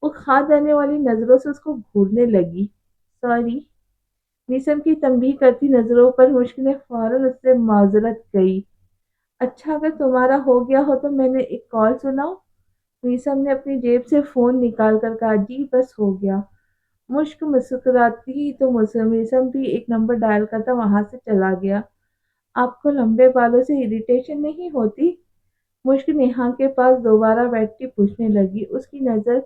وہ کھا جانے والی نظروں سے اس کو گھورنے لگی۔ سوری۔ میسم کی تنبیہ کرتی نظروں پر مشک نے فوراً اس سے معذرت کہی۔ اچھا اگر تمہارا ہو گیا ہو تو میں نے ایک کال سناؤں؟ میسم نے اپنی جیب سے فون نکال کر کہا، جی بس ہو گیا۔ مشک مسکراتی تو میسم بھی ایک نمبر ڈائل کرتا وہاں سے چلا گیا۔ آپ کو لمبے بالوں سے اریٹیشن نہیں ہوتی؟ مشک نیہا کے پاس دوبارہ بیٹھتی پوچھنے لگی۔ اس کی نظر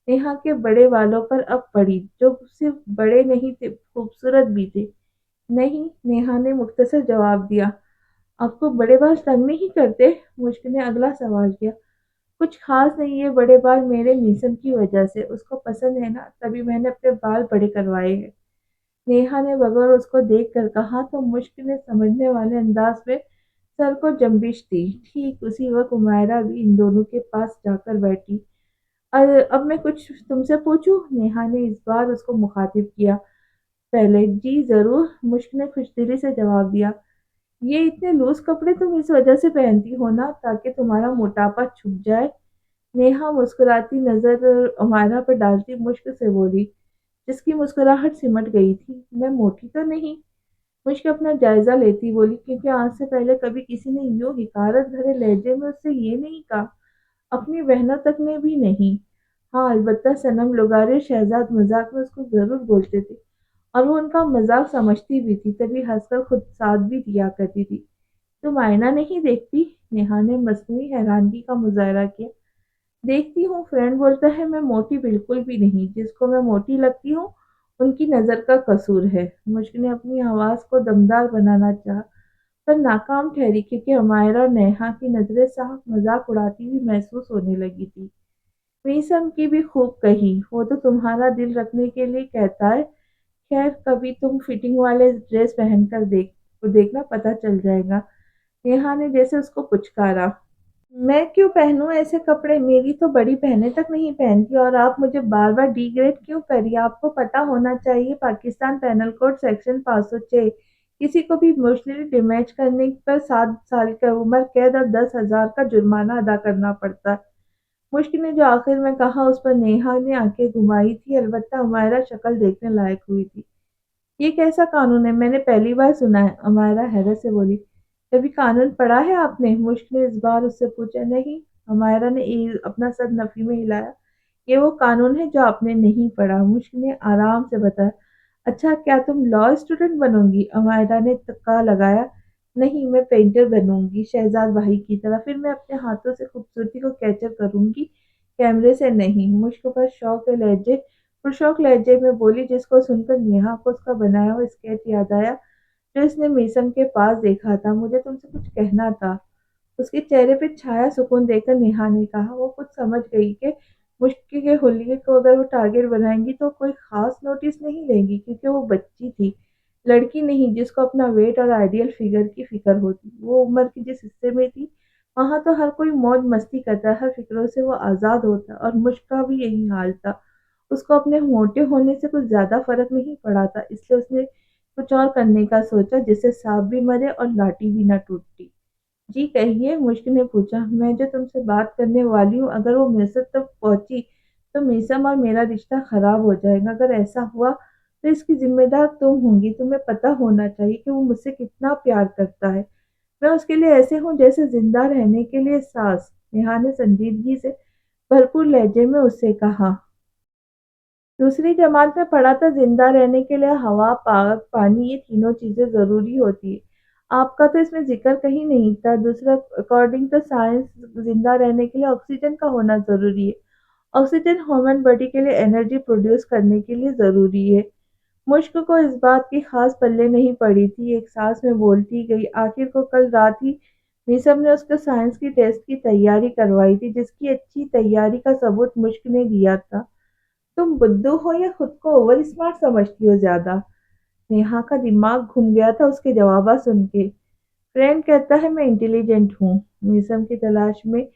نیہا کے بڑے بالوں پر اب پڑی، جو صرف بڑے نہیں تھے، خوبصورت بھی تھے۔ نہیں، نیہا نے مختصر جواب دیا۔ آپ کو بڑے بال تنگ نہیں کرتے؟ مشک نے اگلا سوال کیا۔ کچھ خاص نہیں، یہ بڑے بال میرے میسم کی وجہ سے، اس کو پسند ہے نا، تبھی میں نے اپنے بال بڑے کروائے ہیں۔ نیہا نے بغور اس کو دیکھ کر کہا تو مشک نے سمجھنے والے انداز میں سر کو جنبش دی۔ ٹھیک اسی وقت عمائرہ بھی ان دونوں کے پاس جا کر بیٹھی۔ اب میں کچھ تم سے پوچھوں؟ نیہا نے اس بار اس کو مخاطب کیا۔ پہلے جی ضرور، مشک نے خوش دلی سے جواب دیا۔ یہ اتنے لوز کپڑے تم اس وجہ سے پہنتی ہو نا تاکہ تمہارا موٹاپا چھپ جائے؟ نیہا مسکراتی نظر عمائرہ پر ڈالتی مشک سے بولی، جس کی مسکراہٹ سمٹ گئی تھی۔ میں موٹی تو نہیں؟ مشک اپنا جائزہ لیتی بولی، کیونکہ آج سے پہلے کبھی کسی نے یوں حقارت بھرے لہجے میں اس سے یہ نہیں کہا، اپنی بہنوں تک نے بھی نہیں۔ ہاں البتہ صنم لغاری اور شہزاد مذاق میں اس کو ضرور بولتے تھے، اور وہ ان کا مذاق سمجھتی بھی تھی، تبھی ہنس کر خود ساتھ بھی دیا کرتی تھی۔ تم آئینہ نہیں دیکھتی؟ نیہا نے مصنوعی حیرانگی کا مظاہرہ کیا۔ دیکھتی ہوں، فرینڈ بولتا ہے میں موٹی بالکل بھی نہیں، جس کو میں موٹی لگتی ہوں ان کی نظر کا قصور ہے۔ مشک نے اپنی آواز کو دمدار بنانا چاہا پر ناکام ٹھہری، کیونکہ عمائرہ اور نیہا کی نظریں صاف مذاق اڑاتی ہوئی محسوس ہونے لگی تھی۔ میسم کی بھی خوب کہی، وہ تو تمہارا دل رکھنے کے لیے کہتا ہے۔ خیر کبھی تم فٹنگ والے ڈریس پہن کر دیکھنا، پتہ چل جائے گا۔ نیہا نے جیسے اس کو پچکارا۔ میں کیوں پہنوں ایسے کپڑے؟ میری تو بڑی بہنیں تک نہیں پہنتی، اور آپ مجھے بار بار ڈی گریڈ کیوں کریے؟ آپ کو پتہ ہونا چاہیے پاکستان پینل کوڈ سیکشن 506 کسی کو بھی ایموشنلی ڈیمیج کرنے پر 7 سال کی عمر قید اور 10,000 کا جرمانہ ادا کرنا پڑتا ہے۔ مشک نے جو آخر میں کہا اس پر نیہا نے آنکھیں گھمائی تھی، البتہ عمائرہ شکل دیکھنے لائق ہوئی تھی۔ یہ کیسا قانون ہے؟ میں نے پہلی بار سنا ہے، عمائرہ حیرت سے بولی۔ کبھی قانون پڑھا ہے آپ نے؟ مشک نے اس بار اس سے پوچھا۔ نہیں، عمائرہ نے اپنا سر نفی میں ہلایا۔ یہ وہ قانون ہے جو آپ نے نہیں پڑھا، مشک نے آرام سے بتایا۔ اچھا کیا تم لاء اسٹوڈنٹ بنو گی؟ عمائرہ نے تکا لگایا۔ نہیں، میں پینٹر بنوں گی، شہزاد بھائی کی طرح، پھر میں اپنے ہاتھوں سے خوبصورتی کو کیپچر کروں گی، کیمرے سے نہیں۔ مشک پر پرشوق لہجے میں بولی، جس کو سن کر نیہا کو اس کا بنایا ہوا اسکیچ یاد آیا جو اس نے میسم کے پاس دیکھا تھا۔ مجھے تم سے کچھ کہنا تھا۔ اس کے چہرے پہ چھایا سکون دیکھ کر نیہا نے کہا۔ وہ کچھ سمجھ گئی کہ مشک کے حلیے کو اگر وہ ٹارگٹ بنائیں گی تو کوئی خاص نوٹس نہیں لیں گی، کیونکہ وہ بچی تھی، لڑکی نہیں جس کو اپنا ویٹ اور آئیڈیل فگر کی فکر ہوتی۔ وہ عمر کی جس حصے میں تھی وہاں تو ہر کوئی موج مستی کرتا ہے، ہر فکروں سے وہ آزاد ہوتا، اور مشک کا بھی یہی حال تھا۔ اس کو اپنے موٹے ہونے سے کچھ زیادہ فرق نہیں پڑا تھا، اس لیے اس نے کچھ اور کرنے کا سوچا جس سے سانپ بھی مرے اور لاٹھی بھی نہ ٹوٹتی۔ جی کہیے، مشک نے پوچھا۔ میں جو تم سے بات کرنے والی ہوں، اگر وہ مصر تک پہنچی तो मीसम और मेरा रिश्ता खराब हो जाएगा। अगर ऐसा हुआ तो इसकी ज़िम्मेदार तुम होंगी। तुम्हें पता होना चाहिए कि वो मुझसे कितना प्यार करता है। मैं उसके लिए ऐसे हूँ जैसे ज़िंदा रहने के लिए साँस। नेहा ने संजीदगी से भरपूर लहजे में उससे कहा। दूसरी जमात में पढ़ा था जिंदा रहने के लिए हवा, पाक पानी ये तीनों चीजें जरूरी होती है। आपका तो इसमें जिक्र कहीं नहीं था। दूसरा, अकॉर्डिंग टू साइंस जिंदा रहने के लिए ऑक्सीजन का होना जरूरी है। ऑक्सीजन ह्यूमन बॉडी के लिए एनर्जी प्रोड्यूस करने के लिए जरूरी है। मुश्क को इस बात की खास पल्ले नहीं पड़ी थी। एक सांस में बोलती गई। आखिर को कल रात ही निसम ने उसको साइंस की टेस्ट की तैयारी करवाई थी, जिसकी अच्छी तैयारी का सबूत मुश्क ने दिया था। तुम बुद्धू हो या खुद को ओवर स्मार्ट समझती हो ज्यादा? नेहा का दिमाग घूम गया था उसके जवाब सुन के। फ्रेंड कहता है मैं इंटेलिजेंट हूँ। मीसम की तलाश में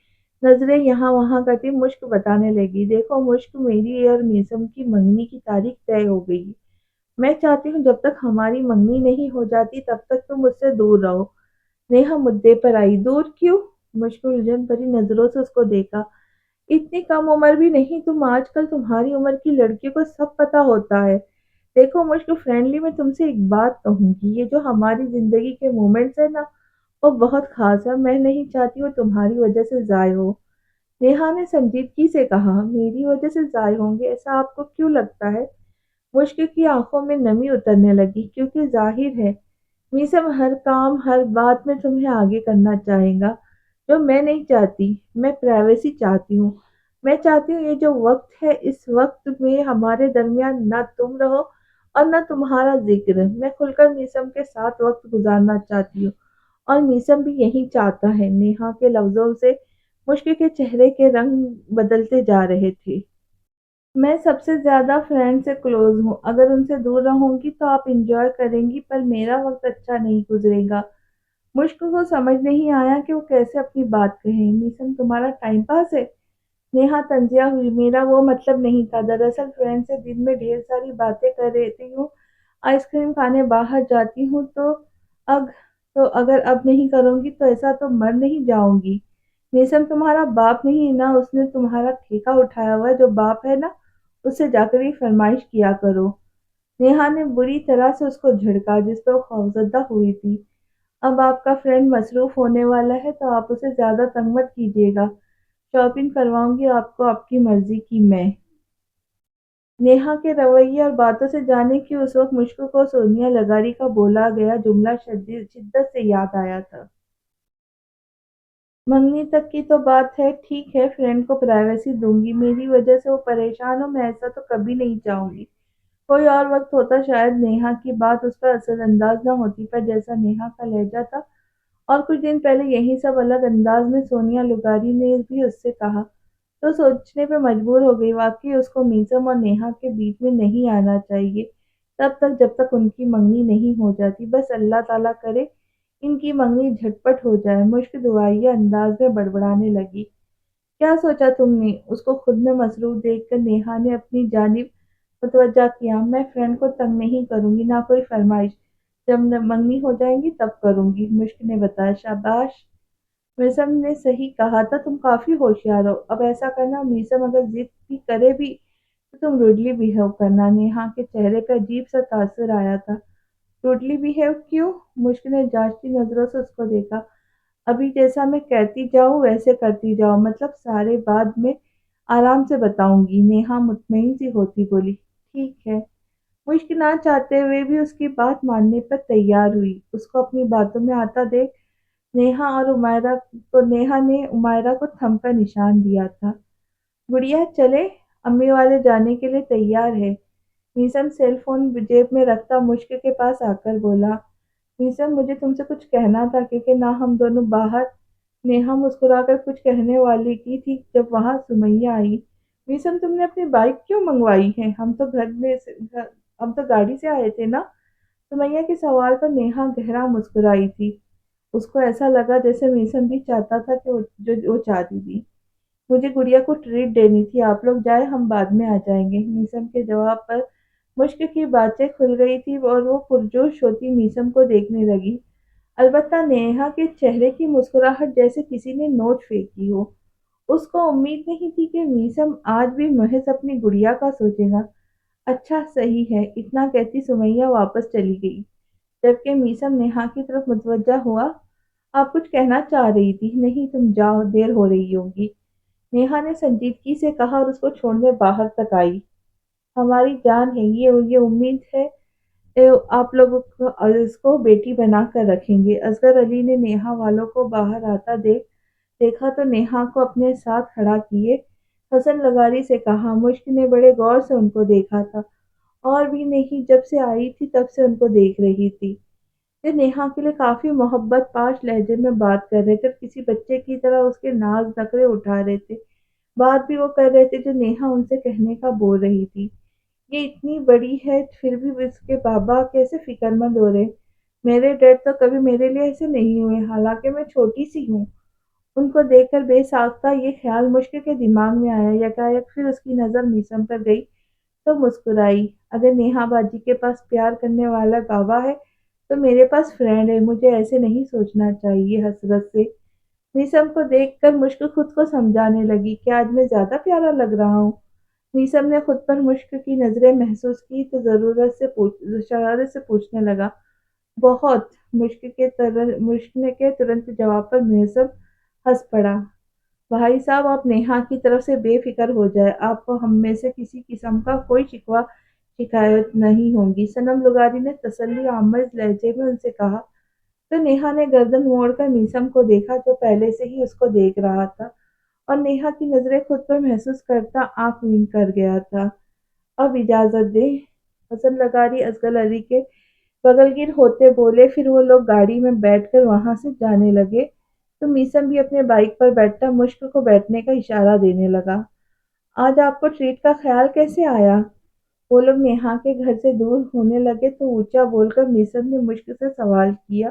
नजरें यहाँ वहाँ करती मुश्क बताने लगी। देखो मुश्क, मेरी और मीसम की मंगनी की तारीख तय हो गई है। मैं चाहती हूँ जब तक हमारी मंगनी नहीं हो जाती तब तक तुम मुझसे दूर रहो। नेहा मुद्दे पर आई। दूर क्यों? मुश्क उलझन भरी नजरों से उसको देखा। इतनी कम उम्र भी नहीं तुम। आजकल तुम्हारी उम्र की लड़कियों को सब पता होता है। देखो मुझको फ्रेंडली मैं तुमसे एक बात कहूंगी। ये जो हमारी जिंदगी के मोमेंट्स है ना, वो बहुत खास है। मैं नहीं चाहती वो तुम्हारी वजह से जाय हो। नेहा ने संजीदगी से कहा। मेरी वजह से जाय होंगे ऐसा आपको क्यों लगता है? मुश्किल की आंखों में नमी उतरने लगी, क्योंकि जाहिर है मीसम हर काम हर बात में तुम्हें आगे करना चाहेगा, जो मैं नहीं चाहती। मैं प्राइवेसी चाहती हूँ। मैं चाहती हूँ ये जो वक्त है इस वक्त में हमारे दरमियान ना तुम रहो और ना तुम्हारा जिक्र। मैं खुलकर मीसम के साथ वक्त गुजारना चाहती हूँ और मीसम भी यही चाहता है। नेहा के लफ्जों से मुश्किल के चेहरे के रंग बदलते जा रहे थे। मैं सबसे ज़्यादा फ्रेंड से क्लोज हूँ। अगर उनसे दूर रहूंगी तो आप इंजॉय करेंगी पर मेरा वक्त अच्छा नहीं गुजरेगा। मुश्किल को समझ नहीं आया कि वो कैसे अपनी बात कहे। निशन तुम्हारा टाइम पास है? नेहा तंजिया हुई। मेरा वो मतलब नहीं था। दरअसल फ्रेंड से दिन में ढेर सारी बातें कर रहती हूँ। आइसक्रीम खाने बाहर जाती हूँ अग तो अगर अब नहीं करूँगी तो ऐसा तो मर नहीं जाऊंगी। निशम तुम्हारा बाप नहीं है ना? उसने तुम्हारा ठेका उठाया हुआ है। जो बाप है ना उससे जाकर ही फरमाइश किया करो। नेहा ने बुरी तरह से उसको झिड़का, जिस पर वो खौफजदा हुई थी। अब आपका फ्रेंड मसरूफ होने वाला है तो आप उसे ज्यादा तंग मत कीजिएगा। शॉपिंग करवाऊंगी आपको आपकी मर्जी की मैं। नेहा के रवैये और बातों से जाने कि उस वक्त मुश्किल को सोनिया लगारी का बोला गया जुमला शिद्दत से याद आया था। मंगनी तक की तो बात है, ठीक है फ्रेंड को प्राइवेसी दूंगी। मेरी वजह से वो परेशान हो मैं ऐसा तो कभी नहीं चाहूंगी। कोई और वक्त होता शायद नेहा की बात उस पर असरअंदाज न होती, पर जैसा नेहा का लहजा था और कुछ दिन पहले यही सब अलग अंदाज में सोनिया लुगारी ने भी उससे कहा, तो सोचने पे मजबूर हो गई। वाकई उसको मीसम और नेहा के बीच में नहीं आना चाहिए तब तक जब तक उनकी मंगनी नहीं हो जाती। बस अल्लाह ताला करे इनकी मंगनी झटपट हो जाए। मुश्क दुआइया अंदाज में बड़बड़ाने लगी। क्या सोचा तुमने? उसको खुद में मसरूफ देखकर नेहा ने अपनी जानिब मुतवज्जा किया। मैं फ्रेंड को तंग नहीं करूंगी, ना कोई फरमाइश। जब मंगनी हो जाएंगी तब करूंगी। मुश्क ने बताया। शाबाश, मीसम ने सही कहा था। तुम काफी होशियार हो। अब ऐसा करना, मीसम अगर जिद भी करे भी तो तुम रूडली बिहेव करना। नेहा के चेहरे पर अजीब सा तासुर आया था। रूडली बिहेव क्यों? मुश्क ने जांचती नजरों से उसको देखा। अभी जैसा मैं कहती जाऊं वैसे करती जाओ, मतलब सारे बाद में आराम से बताऊंगी। नेहा मुतमईन सी होती बोली। ठीक है। मुश्क ना चाहते हुए भी उसकी बात मानने पर तैयार हुई। उसको अपनी बातों में आता देख नेहा ने उमायरा को थम का निशान दिया था। गुड़िया चले, अम्मी वाले जाने के लिए तैयार है। मीसम सेल फोन जेब में रखता मुश्क के पास आकर बोला। मीसम मुझे तुमसे कुछ कहना था, क्योंकि ना हम दोनों बाहर। नेहा मुस्कुराकर कुछ कहने वाली की थी जब वहां सुमैया आई। मीसम तुमने अपनी बाइक क्यों मंगवाई है? हम तो गाड़ी से आए थे ना? सुमैया के सवाल पर नेहा गहरा मुस्कुराई थी। उसको ऐसा लगा जैसे मीसम भी चाहता था कि वो चाहती थी। मुझे गुड़िया को ट्रीट देनी थी। आप लोग जाए, हम बाद में आ जाएंगे। मीसम के जवाब पर मुश्क की बातें खुल गई थी और वो पुरजोश होती मीसम को देखने लगी। अलबत्ता नेहा के चेहरे की मुस्कुराहट जैसे किसी ने नोच फेंकी हो। اس کو امید نہیں تھی کہ میسم آج بھی محض اپنی گڑیا کا سوچے گا۔ اچھا صحیح ہے، اتنا کہتی سمیہ واپس چلی گئی، جبکہ میسم نیہا کی طرف متوجہ ہوا۔ آپ کچھ کہنا چاہ رہی تھی؟ نہیں تم جاؤ، دیر ہو رہی ہوگی، نیہا نے سنجیدگی سے کہا اور اس کو چھوڑنے باہر تک آئی۔ ہماری جان ہے یہ امید ہے آپ لوگ اس کو بیٹی بنا کر رکھیں گے۔ اصغر علی نے نیہا والوں کو باہر آتا دیکھا تو نیہا کو اپنے ساتھ کھڑا کیے حسن لغاری سے کہا۔ مشک نے بڑے غور سے ان کو دیکھا تھا، اور بھی نہیں جب سے آئی تھی تب سے ان کو دیکھ رہی تھی۔ یہ نیہا کے لیے کافی محبت پاش لہجے میں بات کر رہے تھے اور کسی بچے کی طرح اس کے ناز نخرے اٹھا رہے تھے۔ بات بھی وہ کر رہے تھے جو نیہا ان سے کہنے کا بول رہی تھی۔ یہ اتنی بڑی ہے پھر بھی اس کے بابا کیسے فکر مند ہو رہے؟ میرے ڈیڈ تو کبھی میرے لیے ایسے نہیں ہوئے، حالانکہ میں چھوٹی سی ہوں۔ ان کو دیکھ کر بے ساختہ یہ خیال مشک کے دماغ میں آیا۔ یکایک پھر اس کی نظر میسم پر گئی تو مسکرائی۔ اگر نیہا باجی کے پاس پیار کرنے والا بابا ہے تو میرے پاس فرینڈ ہے، مجھے ایسے نہیں سوچنا چاہیے۔ حسرت سے میسم کو دیکھ کر مشک خود کو سمجھانے لگی کہ آج میں زیادہ پیارا لگ رہا ہوں۔ میسم نے خود پر مشک کی نظریں محسوس کی تو شرارت سے پوچھنے لگا، بہت؟ مشک نے کے ترنت جواب پر میسم ہنس پڑا۔ بھائی صاحب آپ نیہا کی طرف سے بے فکر ہو جائے، آپ کو ہم میں سے کسی قسم کا کوئی شکوہ شکایت نہیں ہوگی، صنم لغاری نے تسلی آمیز لہجے میں ان سے کہا۔ تو نیہا نے گردن موڑ کر میسم کو دیکھا جو پہلے سے ہی اس کو دیکھ رہا تھا، اور نیہا کی نظریں خود پر محسوس کرتا آنکھ ون کر گیا تھا۔ اب اجازت دیں، حسن لغاری اصغر علی کے بغل گیر ہوتے بولے۔ پھر وہ لوگ گاڑی میں بیٹھ کر وہاں سے جانے لگے تو میسم بھی اپنے بائک پر بیٹھتا مشک کو بیٹھنے کا اشارہ دینے لگا۔ آج آپ کو ٹریٹ کا خیال کیسے آیا؟ وہ لوگ نیہا کے گھر سے دور ہونے لگے تو اونچا بول کر میسم نے مشک سے سوال کیا۔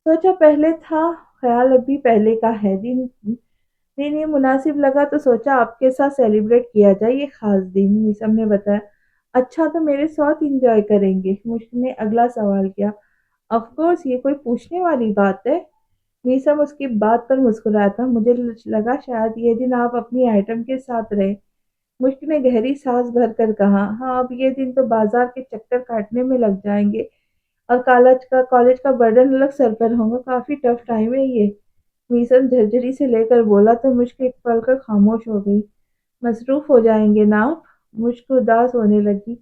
سوچا پہلے تھا، خیال ابھی پہلے کا ہے، دن یہ مناسب لگا تو سوچا آپ کے ساتھ سیلیبریٹ کیا جائے یہ خاص دن، میسم نے بتایا۔ اچھا تو میرے ساتھ انجوائے کریں گے؟ مشک نے اگلا سوال کیا۔ آف کورس، یہ کوئی پوچھنے والی بات ہے؟ میسم اس کی بات پر مسکرایا تھا۔ مجھے لگا شاید یہ دن آپ اپنی آئٹم کے ساتھ رہے۔ مشک نے گہری سانس بھر کر کہا، ہاں اب یہ دن تو بازار کے چکر کاٹنے میں لگ جائیں گے، اور کالج کا برڈن الگ سر پر ہوگا، کافی ٹف ٹائم ہے یہ، میسم جھرجھری سے لے کر بولا تو مشک ایک پل کر خاموش ہو گئی۔ مصروف ہو جائیں گے نا آپ؟ مشک اداس ہونے لگی۔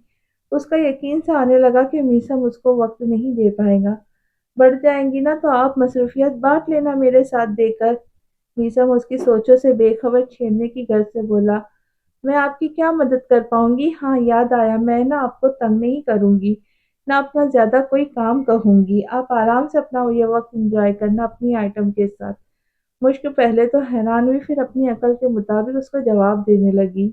اس کا یقین سا آنے لگا کہ میسم اس کو وقت نہیں دے پائے گا۔ بڑھ جائیں گی نا تو آپ مصروفیت بانٹ لینا میرے ساتھ دے کر، میسم اس کی سوچوں سے بے خبر چھیڑنے کی غرض سے بولا۔ میں آپ کی کیا مدد کر پاؤں گی؟ ہاں یاد آیا، میں نا آپ کو تنگ نہیں کروں گی، نہ اپنا زیادہ کوئی کام کہوں گی، آپ آرام سے اپنا یہ وقت انجوائے کرنا اپنی آئٹم کے ساتھ۔ مشک پہلے تو حیران ہوئی، پھر اپنی عقل کے مطابق اس کو جواب دینے لگی۔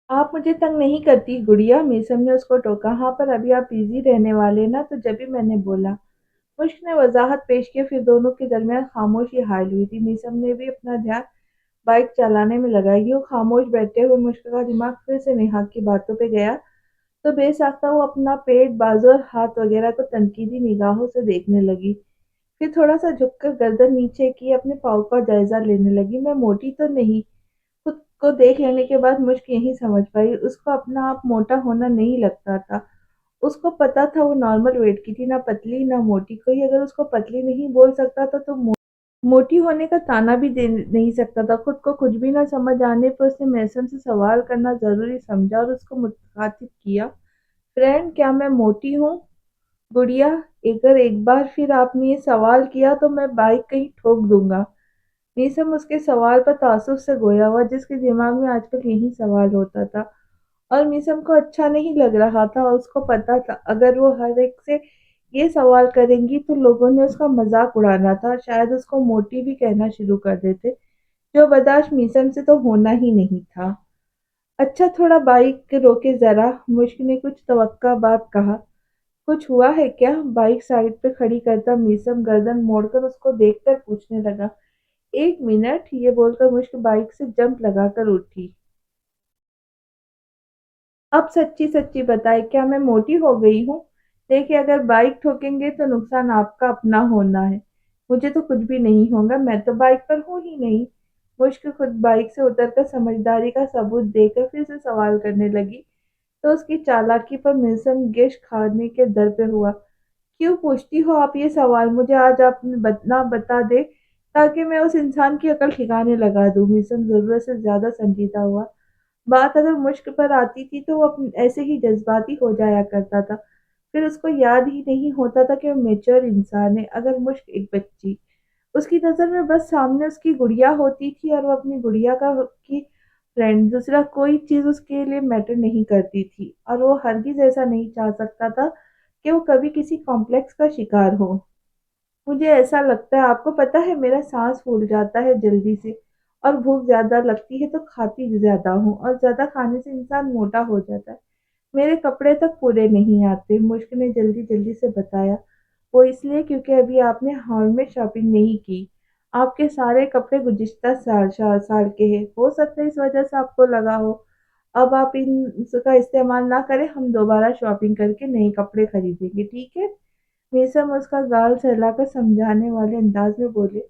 آپ مجھے تنگ نہیں کرتی گڑیا، میسم نے اس کو ٹوکا۔ ہاں پر ابھی آپ بزی رہنے والے نا، تو جبھی میں نے بولا، مشک نے وضاحت پیش کی۔ پھر دونوں کے درمیان خاموشی حائل ہوئی تھی۔ میسم نے بھی اپنا دھیان بائک چلانے میں لگائی۔ یوں خاموش بیٹھے ہوئے مشک کا دماغ پھر سے نیہا کی باتوں پہ گیا تو بے ساختہ وہ اپنا پیٹ، بازو اور ہاتھ وغیرہ کو تنقیدی نگاہوں سے دیکھنے لگی۔ پھر تھوڑا سا جھک کر گردن نیچے کی اپنے پاؤں کا جائزہ لینے لگی۔ میں موٹی تو نہیں؟ خود کو دیکھ لینے کے بعد مشک یہی سمجھ پائی، اس کو اپنا آپ موٹا ہونا نہیں لگتا تھا۔ اس کو پتا تھا وہ نارمل ویٹ کی تھی، نہ پتلی نہ موٹی۔ کوئی اگر اس کو پتلی نہیں بول سکتا تھا تو موٹی ہونے کا طعنہ بھی دے نہیں سکتا تھا۔ خود کو کچھ بھی نہ سمجھ آنے پر اس نے میسم سے سوال کرنا ضروری سمجھا اور اس کو مخاطب کیا، فرینڈ کیا میں موٹی ہوں؟ گڑیا اگر ایک بار پھر آپ نے یہ سوال کیا تو میں بائک کہیں ٹھوک دوں گا۔ میسم اس کے سوال پر تعصب سے گویا ہوا، جس کے دماغ میں آج کل یہی سوال ہوتا تھا، اور میسم کو اچھا نہیں لگ رہا تھا۔ اس کو پتا تھا اگر وہ ہر ایک سے یہ سوال کریں گی تو لوگوں نے اس کا مذاق اڑانا تھا، شاید اس کو موٹی بھی کہنا شروع کر دیتے، جو برداشت میسم سے تو ہونا ہی نہیں تھا۔ اچھا تھوڑا بائک روکے ذرا، مشک نے کچھ توقع بات کہا۔ کچھ ہوا ہے کیا؟ بائک سائڈ پہ کھڑی کرتا میسم گردن موڑ کر اس کو دیکھ کر پوچھنے لگا۔ ایک منٹ، یہ بول کر مشک بائک سے جمپ لگا کر اٹھی۔ اب سچی سچی بتائے، کیا میں موٹی ہو گئی ہوں؟ دیکھیں اگر بائک ٹھوکیں گے تو نقصان آپ کا اپنا ہونا ہے، मुझे तो कुछ भी नहीं होगा, मैं तो बाइक पर हूँ ही नहीं। मुश्क खुद बाइक से उतरकर समझदारी का सबूत देकर फिर से सवाल करने लगी, तो उसकी चालाकी पर मिल्सन गिश खाने के दर पे हुआ। क्यों पूछती हो आप ये सवाल? मुझे आज आप बता दे ताकि मैं उस इंसान की अकल ठिकाने लगा दूं। मिल्सन जरूरत से ज्यादा संजीदा हुआ। बात अगर मुश्क पर आती थी तो वो ऐसे ही जज्बाती हो जाया करता था। फिर उसको याद ही नहीं होता था कि वो मेच्योर इंसान है। अगर मुश्क एक बच्ची, उसकी नज़र में बस सामने उसकी गुड़िया होती थी और वो अपनी गुड़िया का की फ्रेंड, दूसरा कोई चीज़ उसके लिए मैटर नहीं करती थी। और वो हरगिज़ ऐसा नहीं चाह सकता था कि वो कभी किसी कॉम्प्लेक्स का शिकार हो। मुझे ऐसा लगता है, आपको पता है, मेरा सांस फूल जाता है जल्दी से, और भूख ज्यादा लगती है तो खाती ज्यादा हूँ, और ज्यादा खाने से इंसान मोटा हो जाता है। मेरे कपड़े तक पूरे नहीं आते, मुश्क ने जल्दी जल्दी से बताया। वो इसलिए क्योंकि अभी आपने हॉल में शॉपिंग नहीं की। आपके सारे कपड़े गुज़िश्ता साल के हैं। हो सकता है इस वजह से आपको लगा हो। अब आप इनका इस्तेमाल ना करें, हम दोबारा शॉपिंग करके नए कपड़े खरीदेंगे, ठीक है? मीसम उसका गाल सहलाकर समझाने वाले अंदाज में बोले,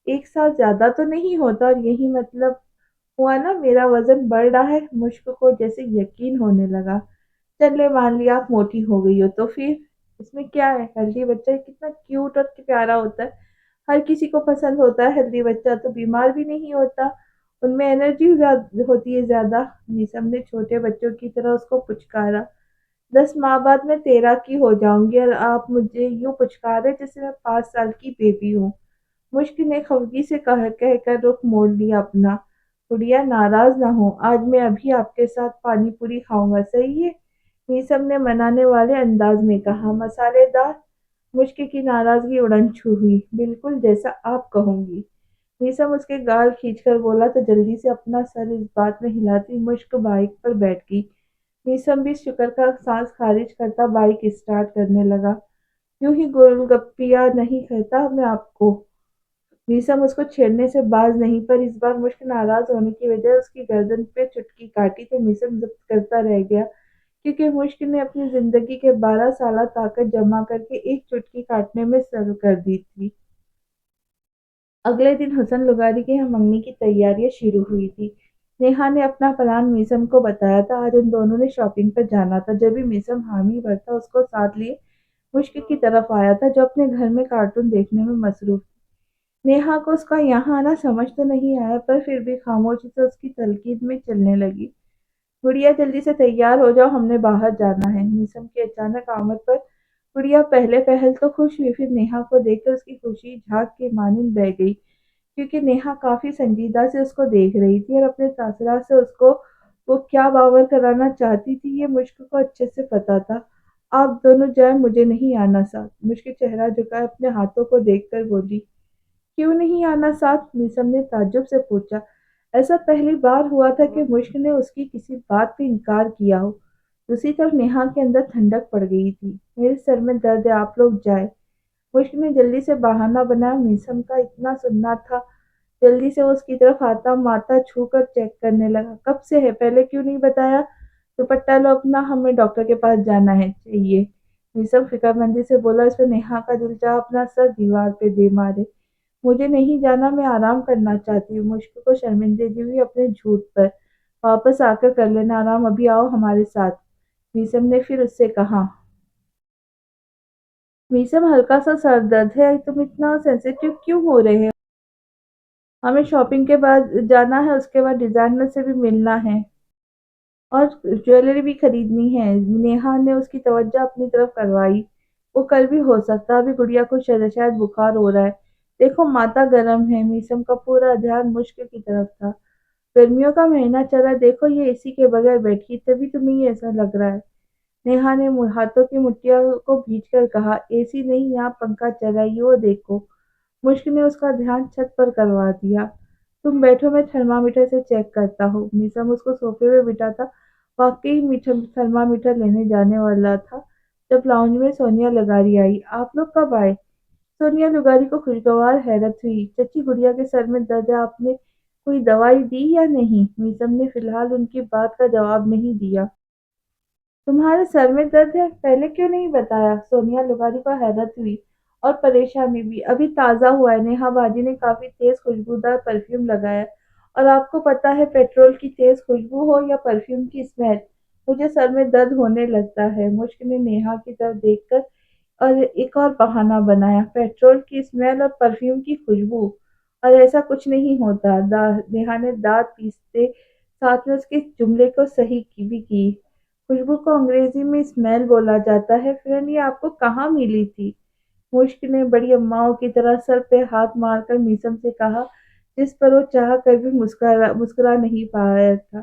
एक साल ज्यादा तो नहीं होता, और यही मतलब हुआ ना मेरा वजन बढ़ रहा है। मुश्क को जैसे यकीन होने लगा। चले मान लिया आप मोटी हो गई हो तो फिर इसमें क्या है? हेल्दी बच्चा कितना क्यूट और प्यारा होता है। हर किसी को पसंद होता है हेल्दी बच्चा, तो बीमार भी नहीं होता। उनमें एनर्जी होती है ज्यादा। निसम ने छोटे बच्चों की तरह उसको पुचकारा। 10 माह बाद मैं 13 की हो जाऊंगी और आप मुझे यूं पुचकारे जैसे मैं 5 साल की बेबी हूँ। मुश्क ने खफगी से कहकर रुख मोड़ लिया अपना। गुड़िया नाराज ना हो, आज मैं अभी आपके साथ पानी पूरी खाऊंगा, सही है? मीसम ने मनाने वाले अंदाज में कहा। मसालेदार? मुश्क की नाराजगी उड़न छू हुई। बिल्कुल जैसा आप कहूंगी। मीसम उसके गाल खींचकर बोला तो जल्दी से अपना सर इस बात में हिलाती मुश्क बाइक पर बैठ गई। मीसम भी शुक्र का सांस खारिज करता बाइक स्टार्ट करने लगा। यूं ही गोलगप्पियां नहीं कहता मैं आपको। मीसम उसको छेड़ने से बाज नहीं, पर इस बार मुश्क नाराज होने की वजह उसकी गर्दन पे चुटकी काटी तो मीसम जब्त करता रह गया, क्योंकि मुश्क ने अपनी जिंदगी के 12 साल ताकत जमा करके एक चुटकी काटने में सर्व कर दी थी। अगले दिन हुसन लुगारी के यहाँ मंगनी की तैयारियां शुरू हुई थी। नेहा ने अपना प्लान मीसम को बताया था। आज उन दोनों ने शॉपिंग पर जाना था। जब भी मीसम हामी भरता उसको साथ लिए मुश्क की तरफ आया था, जो अपने घर में कार्टून देखने में मसरूफ थी। नेहा को उसका यहाँ आना समझ तो नहीं आया, पर फिर भी खामोशी से उसकी तलकीद में चलने लगी। गुड़िया जल्दी से तैयार हो जाओ, हमने बाहर जाना है। मीसम की अचानक आमद पर गुड़िया पहले पहल तो खुश हुई, फिर नेहा को देखकर उसकी खुशी झाग के मानिंद बह गई, क्योंकि नेहा काफी संजीदा से उसको देख रही थी और अपने तासुरात से उसको वो क्या बावर कराना चाहती थी ये मुश्क को अच्छे से पता था। आप दोनों जाए, मुझे नहीं आना साथ। मुश्क चेहरा झुकाए अपने हाथों को देखकर बोली। क्यों नहीं आना साथ? मीसम ने ताज्जुब से पूछा। ऐसा पहली बार हुआ था कि मुश्क ने उसकी किसी बात पे इनकार किया हो। दूसरी तरफ नेहा के अंदर ठंडक पड़ गई थी। मेरे सर में दर्द है, आप लोग जाए। मुश्क ने जल्दी से बहाना बनाया। मीसम का इतना सुनना था। जल्दी से वो उसकी तरफ आता, माथा छू कर चेक करने लगा। कब से है, पहले क्यों नहीं बताया? दुपट्टा लो अपना, हमें डॉक्टर के पास जाना है, चाहिए। मीसम फिक्रमंदी से बोला। इस पर नेहा का दिल चाह अपना सर दीवार पे दे मारे। मुझे नहीं जाना, मैं आराम करना चाहती हूँ। मुश्क को शर्मिंदगी हुई अपने झूठ पर। वापस आकर कर लेना आराम, अभी आओ हमारे साथ, मीसम ने फिर उससे कहा। मीसम, हल्का सा सर दर्द है, तुम इतना सेंसिटिव क्यों हो रहे हो? हमें शॉपिंग के बाद जाना है, उसके बाद डिजाइनर से भी मिलना है और ज्वेलरी भी खरीदनी है। नेहा ने उसकी तवज्जो अपनी तरफ करवाई। वो कल भी हो सकता, अभी गुड़िया को शायद बुखार हो रहा है। देखो माता गर्म है। मीसम का पूरा ध्यान मुश्क की तरफ था। गर्मियों का महीना चला, देखो ये एसी के बगैर बैठी, तभी तुम्हें ये ऐसा लग रहा है। नेहा ने हाथों की मुठ्ठियों को भींचकर कहा। एसी नहीं, यहाँ पंखा चल रहा है, ये वो देखो। मुश्क ने उसका ध्यान छत पर करवा दिया। तुम बैठो, मैं थर्मामीटर से चेक करता हूँ। मीसम उसको सोफे पे बिठा था। वाकई मीठा थर्मामीटर लेने जाने वाला था जब लाउंज में सोनिया लगारी आई। आप लोग कब आए? सोनिया लुगारी को खुशगवार हैरत हुई। चची, गुड़िया के सर में दर्द है, आपने कोई दवाई दी या नहीं? मीसम ने फिलहाल उनकी बात का जवाब नहीं दिया। तुम्हारे सर में दर्द है, पहले क्यों नहीं बताया? सोनिया लुगारी को हैरत हुई اور پریشانی بھی ابھی تازہ ہوا ہے۔ نیہا باجی نے کافی تیز خوشبودار پرفیوم لگایا اور آپ کو پتا ہے پیٹرول کی تیز خوشبو ہو یا پرفیوم کی اسمیل مجھے سر میں درد ہونے لگتا ہے۔ مشک نے نیہا کی طرف دیکھ کر اور ایک اور بہانہ بنایا، پیٹرول کی اسمیل اور پرفیوم کی خوشبو، اور ایسا کچھ نہیں ہوتا۔ نیہا نے دانت پیستے ساتھ میں اس کے جملے کو صحیح بھی کی۔ خوشبو کو انگریزی میں اسمیل بولا جاتا ہے۔ فرینڈ یہ آپ کو کہاں ملی تھی؟ مشک نے بڑی اماؤں کی طرح سر پہ ہاتھ مار کر میسم سے کہا، جس پر وہ چاہ کر بھی مسکرا نہیں پایا تھا۔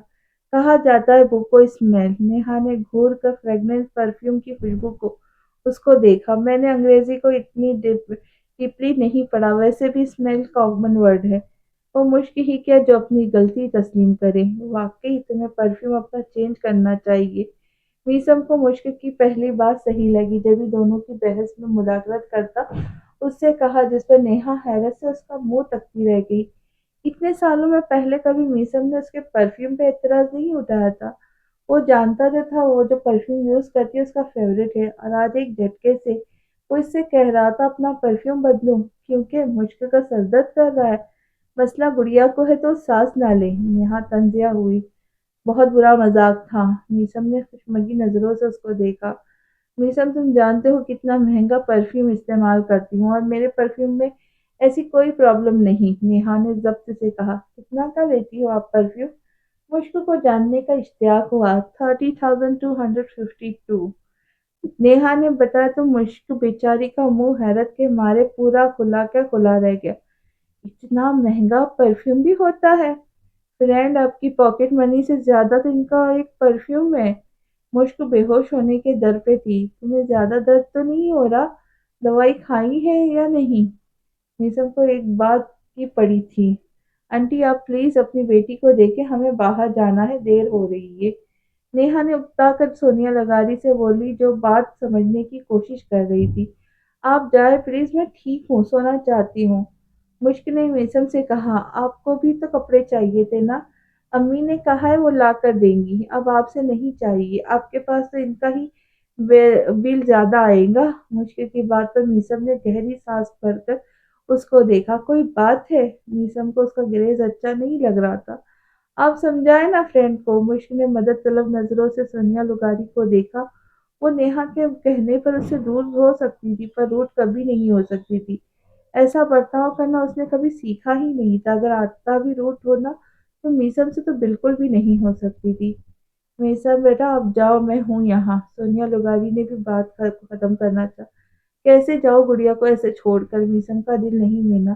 کہا جاتا ہے بوکو اسمیل۔ نیہا نے گھور کر فریگننس پرفیوم کی خوشبو کو اس کو دیکھا۔ میں نے انگریزی کو اتنی ڈیپلی نہیں پڑھا، ویسے بھی اسمیل کامن ورڈ ہے۔ وہ مشک ہی کیا جو اپنی غلطی تسلیم کرے۔ واقعی تمہیں پرفیوم اپنا چینج کرنا چاہیے۔ میسم کو مشک کی پہلی بات صحیح لگی جبھی دونوں کی بحث میں مداخلت کرتا اس سے کہا، جس پر نیہا حیرت سے اس کا منہ تکتی رہ گئی۔ اتنے سالوں میں پہلے کبھی میسم نے اس کے پرفیوم پہ اعتراض نہیں اٹھایا تھا۔ وہ جانتا جو تھا وہ جو پرفیوم یوز کرتی ہے اس کا فیوریٹ ہے، اور آج ایک جھٹکے سے وہ اس سے کہہ رہا تھا اپنا پرفیوم بدلوں کیونکہ مشک کا سر درد کر رہا ہے۔ مسئلہ گڑیا کو ہے تو سانس نہ لے۔ نیہا تنزیہ ہوئی۔ بہت برا مذاق تھا۔ میسم نے خوشمگی نظروں سے اس کو دیکھا۔ میسم تم جانتے ہو کتنا مہنگا پرفیوم استعمال کرتی ہوں اور میرے پرفیوم میں ایسی کوئی پرابلم نہیں۔ نیہا نے ضبط سے کہا، کتنا کا لیتی ہو آپ پرفیوم؟ مشک کو جاننے کا اشتیاق ہوا۔ 30,252۔ نیہا نے بتایا تو مشک بیچاری کا منہ حیرت کے مارے پورا کھلا رہ گیا۔ اتنا مہنگا پرفیوم بھی ہوتا ہے؟ فرینڈ آپ کی پاکٹ منی سے زیادہ تو ان کا ایک پرفیوم ہے۔ مشک بے ہوش ہونے کے در پہ تھی۔ تمہیں زیادہ درد تو نہیں ہو رہا؟ دوائی کھائی ہے یا نہیں؟ میسم کو ایک بات کی پڑی تھی۔ آنٹی آپ پلیز اپنی بیٹی کو دیکھیں، ہمیں باہر جانا ہے، دیر ہو رہی ہے۔ نیہا نے اکتا کر سونیا لغاری سے بولی جو بات سمجھنے کی کوشش کر رہی تھی، آپ جائیں پلیز، میں ٹھیک ہوں، سونا چاہتی ہوں۔ مشک نے میسم سے کہا، آپ کو بھی تو کپڑے چاہیے تھے نا؟ امی نے کہا ہے وہ لا کر دیں گی، اب آپ سے نہیں چاہیے، آپ کے پاس تو ان کا ہی بل زیادہ آئے گا۔ مشک کی بات پر میسم نے گہری سانس بھر کر اس کو دیکھا۔ کوئی بات ہے؟ میسم کو اس کا گریز اچھا نہیں لگ رہا تھا۔ آپ سمجھائیں نا فرینڈ کو۔ مشک نے مدد طلب نظروں سے سونیا لغاری کو دیکھا۔ وہ نیہا کے کہنے پر اس سے دور ہو سکتی تھی پر روٹ کبھی نہیں ہو سکتی تھی۔ ایسا برتاؤ کرنا اس نے کبھی سیکھا ہی نہیں تھا۔ اگر آتا بھی روٹ ہونا تو میسم سے تو بالکل بھی نہیں ہو سکتی تھی۔ میسم بیٹا اب جاؤ، میں ہوں یہاں۔ سونیا لغاری نے بھی بات ختم کرنا چاہا۔ کیسے جاؤ گڑیا کو ایسے چھوڑ کر؟ میسم کا دل نہیں لینا۔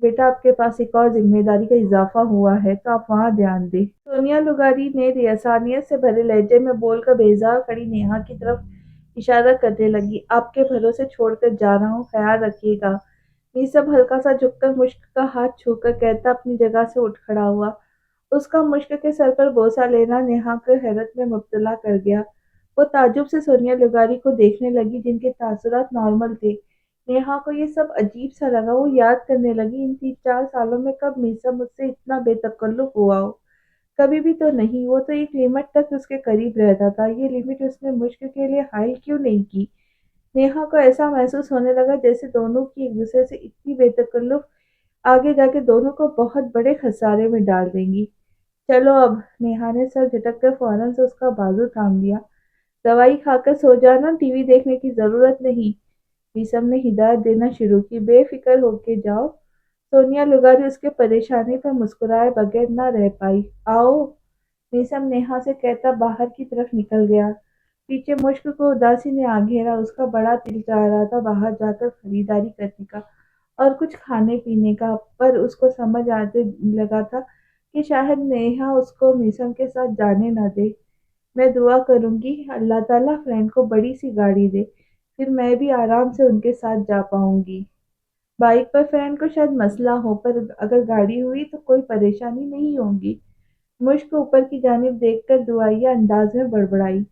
بیٹا آپ کے پاس ایک اور ذمہ داری کا اضافہ ہوا ہے تو آپ وہاں دھیان دیں۔ سونیا لغاری نے ریاسانیت سے بھرے لہجے میں بول کر بیزار کھڑی نیہا کی طرف اشارہ کرنے لگی، آپ کے بھروسے چھوڑ کر جا رہا ہوں، خیال رکھیے گا۔ میسم ہلکا سا جھک کر مشک کا ہاتھ چھو کر کہتا اپنی جگہ سے اٹھ کھڑا ہوا۔ اس کا مشک کے سر پر بوسہ لینا نیہا کو حیرت میں مبتلا کر گیا۔ وہ تعجب سے سونیا لغاری کو دیکھنے لگی جن کے تاثرات نارمل تھے۔ نیہا کو یہ سب عجیب سا لگا۔ وہ یاد کرنے لگی ان 3-4 سالوں میں کب میسم مجھ سے اتنا بے تکلف ہوا ہو۔ کبھی بھی تو نہیں۔ وہ تو ایک لمٹ تک اس کے قریب رہتا تھا، یہ لمٹ اس نے مشک کے لیے حائل کیوں نہیں کی؟ نیہا کو ایسا محسوس ہونے لگا جیسے دونوں کی ایک دوسرے سے اتنی بے تکلف آگے جا کے دونوں کو بہت بڑے خسارے میں ڈال دیں گی۔ چلو اب۔ نیہا نے سر جھٹک کر فوراً سے اس کا بازو تھام لیا۔ دوائی کھا کر سو جانا، ٹی وی دیکھنے کی ضرورت نہیں۔ میسم نے ہدایت دینا شروع کی، بے فکر ہو کے جاؤ۔ سونیا لغاری اس کے پریشانی پر مسکرائے بغیر نہ رہ پائی۔ آؤ۔ میسم نیہا سے کہتا باہر کی طرف نکل گیا۔ پیچھے مشک کو اداسی نے آ گھیرا۔ اس کا بڑا دل چاہ رہا تھا باہر جا کر خریداری کرنے کا اور کچھ کھانے پینے کا، پر اس کو سمجھ آنے لگا تھا کہ شاید نیہا اس کو میسم کے ساتھ جانے نہ دے۔ میں دعا کروں گی اللہ تعالیٰ فرینڈ کو بڑی سی گاڑی دے، پھر میں بھی آرام سے ان کے ساتھ جا پاؤں گی۔ بائیک پر فرینڈ کو شاید مسئلہ ہو، پر اگر گاڑی ہوئی تو کوئی پریشانی نہیں ہوگی۔ مشک اوپر کی جانب دیکھ کر دعائیہ انداز میں بڑبڑائی،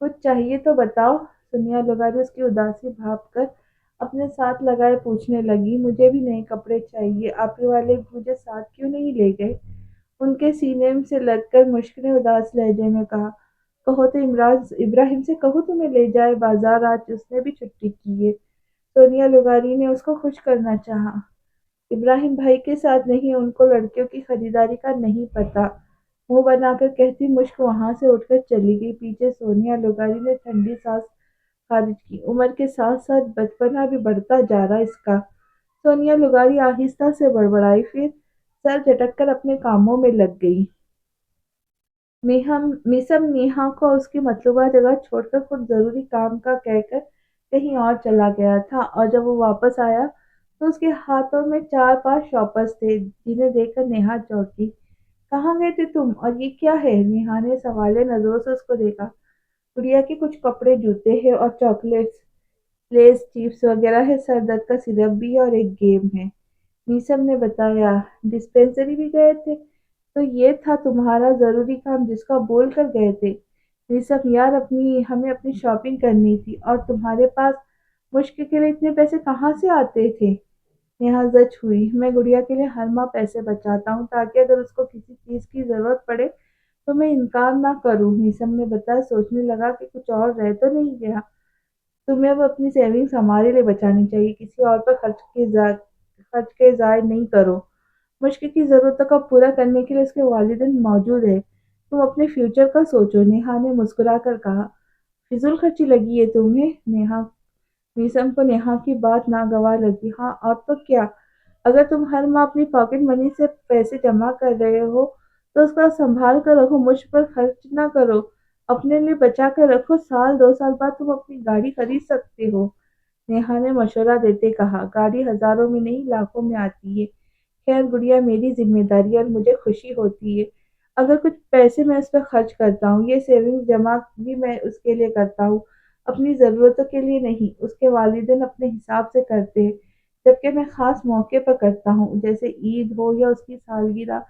کچھ چاہیے تو بتاؤ۔ سونیا لغاری اس کی اداسی بھانپ کر اپنے ساتھ لگائے پوچھنے لگی، مجھے بھی نئے کپڑے چاہیے، آپ والے مجھے ساتھ کیوں نہیں لے گئے؟ ان کے سینے سے لگ کر مشک نے اداس لہجے میں کہا، کہو تو ابراہیم سے کہو تمہیں لے جائے بازار، آج اس نے بھی چھٹی کی ہے۔ سونیا لغاری نے اس کو خوش کرنا چاہا۔ ابراہیم بھائی کے ساتھ نہیں، ان کو لڑکیوں کی خریداری کا نہیں پتا، منہ بنا کر کہتی مشک وہاں سے اٹھ کر چلی گئی۔ پیچھے سونیا لغاری نے ٹھنڈی سانس خارج کی۔ عمر کے ساتھ ساتھ بچپنا بھی بڑھتا جا رہا اس کا۔ سونیا لغاری آہستہ سے بڑبڑائی، پھر سر جھٹک کر اپنے کاموں میں لگ گئی۔ میسم نیہا کو اس کی مطلوبہ جگہ چھوڑ کر خود ضروری کام کا کہہ کر کہیں اور چلا گیا تھا، اور جب وہ واپس آیا تو اس کے ہاتھوں میں 4-5 شاپرز تھے، جنہیں دیکھ کر نیہا چونکی۔ کہاں گئے تھے تم؟ اور یہ کیا ہے؟ نیہا نے سوالیہ نظروں سے اس کو دیکھا۔ گڑیا کے کچھ کپڑے، جوتے ہیں اور چاکلیٹس، لیس، چپس وغیرہ ہے، سر درد کا سرپ بھی ہے اور ایک گیم ہے، میسم نے بتایا۔ ڈسپینسری بھی گئے تھے؟ تو یہ تھا تمہارا ضروری کام جس کا بول کر گئے تھے؟ میسم یار ہمیں اپنی شاپنگ کرنی تھی، اور تمہارے پاس مشق کے لیے اتنے پیسے کہاں سے آتے تھے؟ نیہا زچ ہوئی۔ میں گڑیا کے لیے ہر ماہ پیسے بچاتا ہوں تاکہ اگر اس کو کسی چیز کی ضرورت پڑے تو میں انکار نہ کروں، میسم نے بتایا۔ سوچنے لگا کہ کچھ اور رہ تو نہیں گیا۔ تمہیں اب اپنی سیونگز ہمارے لیے بچانی چاہیے، کسی اور پر خرچ کے ضائع نہیں کرو۔ مشق کی ضرورتوں کو پورا کرنے کے لیے اس کے والدین موجود ہیں، تم اپنے فیوچر کا سوچو، نیہا نے مسکرا کر کہا۔ فضول خرچی لگی ہے تمہیں؟ میسم کو نیہا کی بات ناگوار لگی۔ ہاں اور تو کیا، اگر تم ہر ماہ اپنی پاکٹ منی سے پیسے جمع کر رہے ہو تو اس کا سنبھال کر رکھو، مجھ پر خرچ نہ کرو، اپنے لیے بچا کر رکھو، 1-2 سال بعد تم اپنی گاڑی خرید سکتے ہو، نیہا نے مشورہ دیتے کہا۔ گاڑی ہزاروں میں نہیں لاکھوں میں آتی ہے، خیر گڑیا میری ذمہ داری ہے اور مجھے خوشی ہوتی ہے اگر کچھ پیسے میں اس پر خرچ کرتا ہوں، یہ سیونگز جمع بھی میں اس کے لیے کرتا ہوں، اپنی ضرورتوں کے لیے نہیں۔ اس کے والدین اپنے حساب سے کرتے ہیں، جبکہ میں خاص موقع پر کرتا ہوں، جیسے عید ہو یا اس کی سالگرہ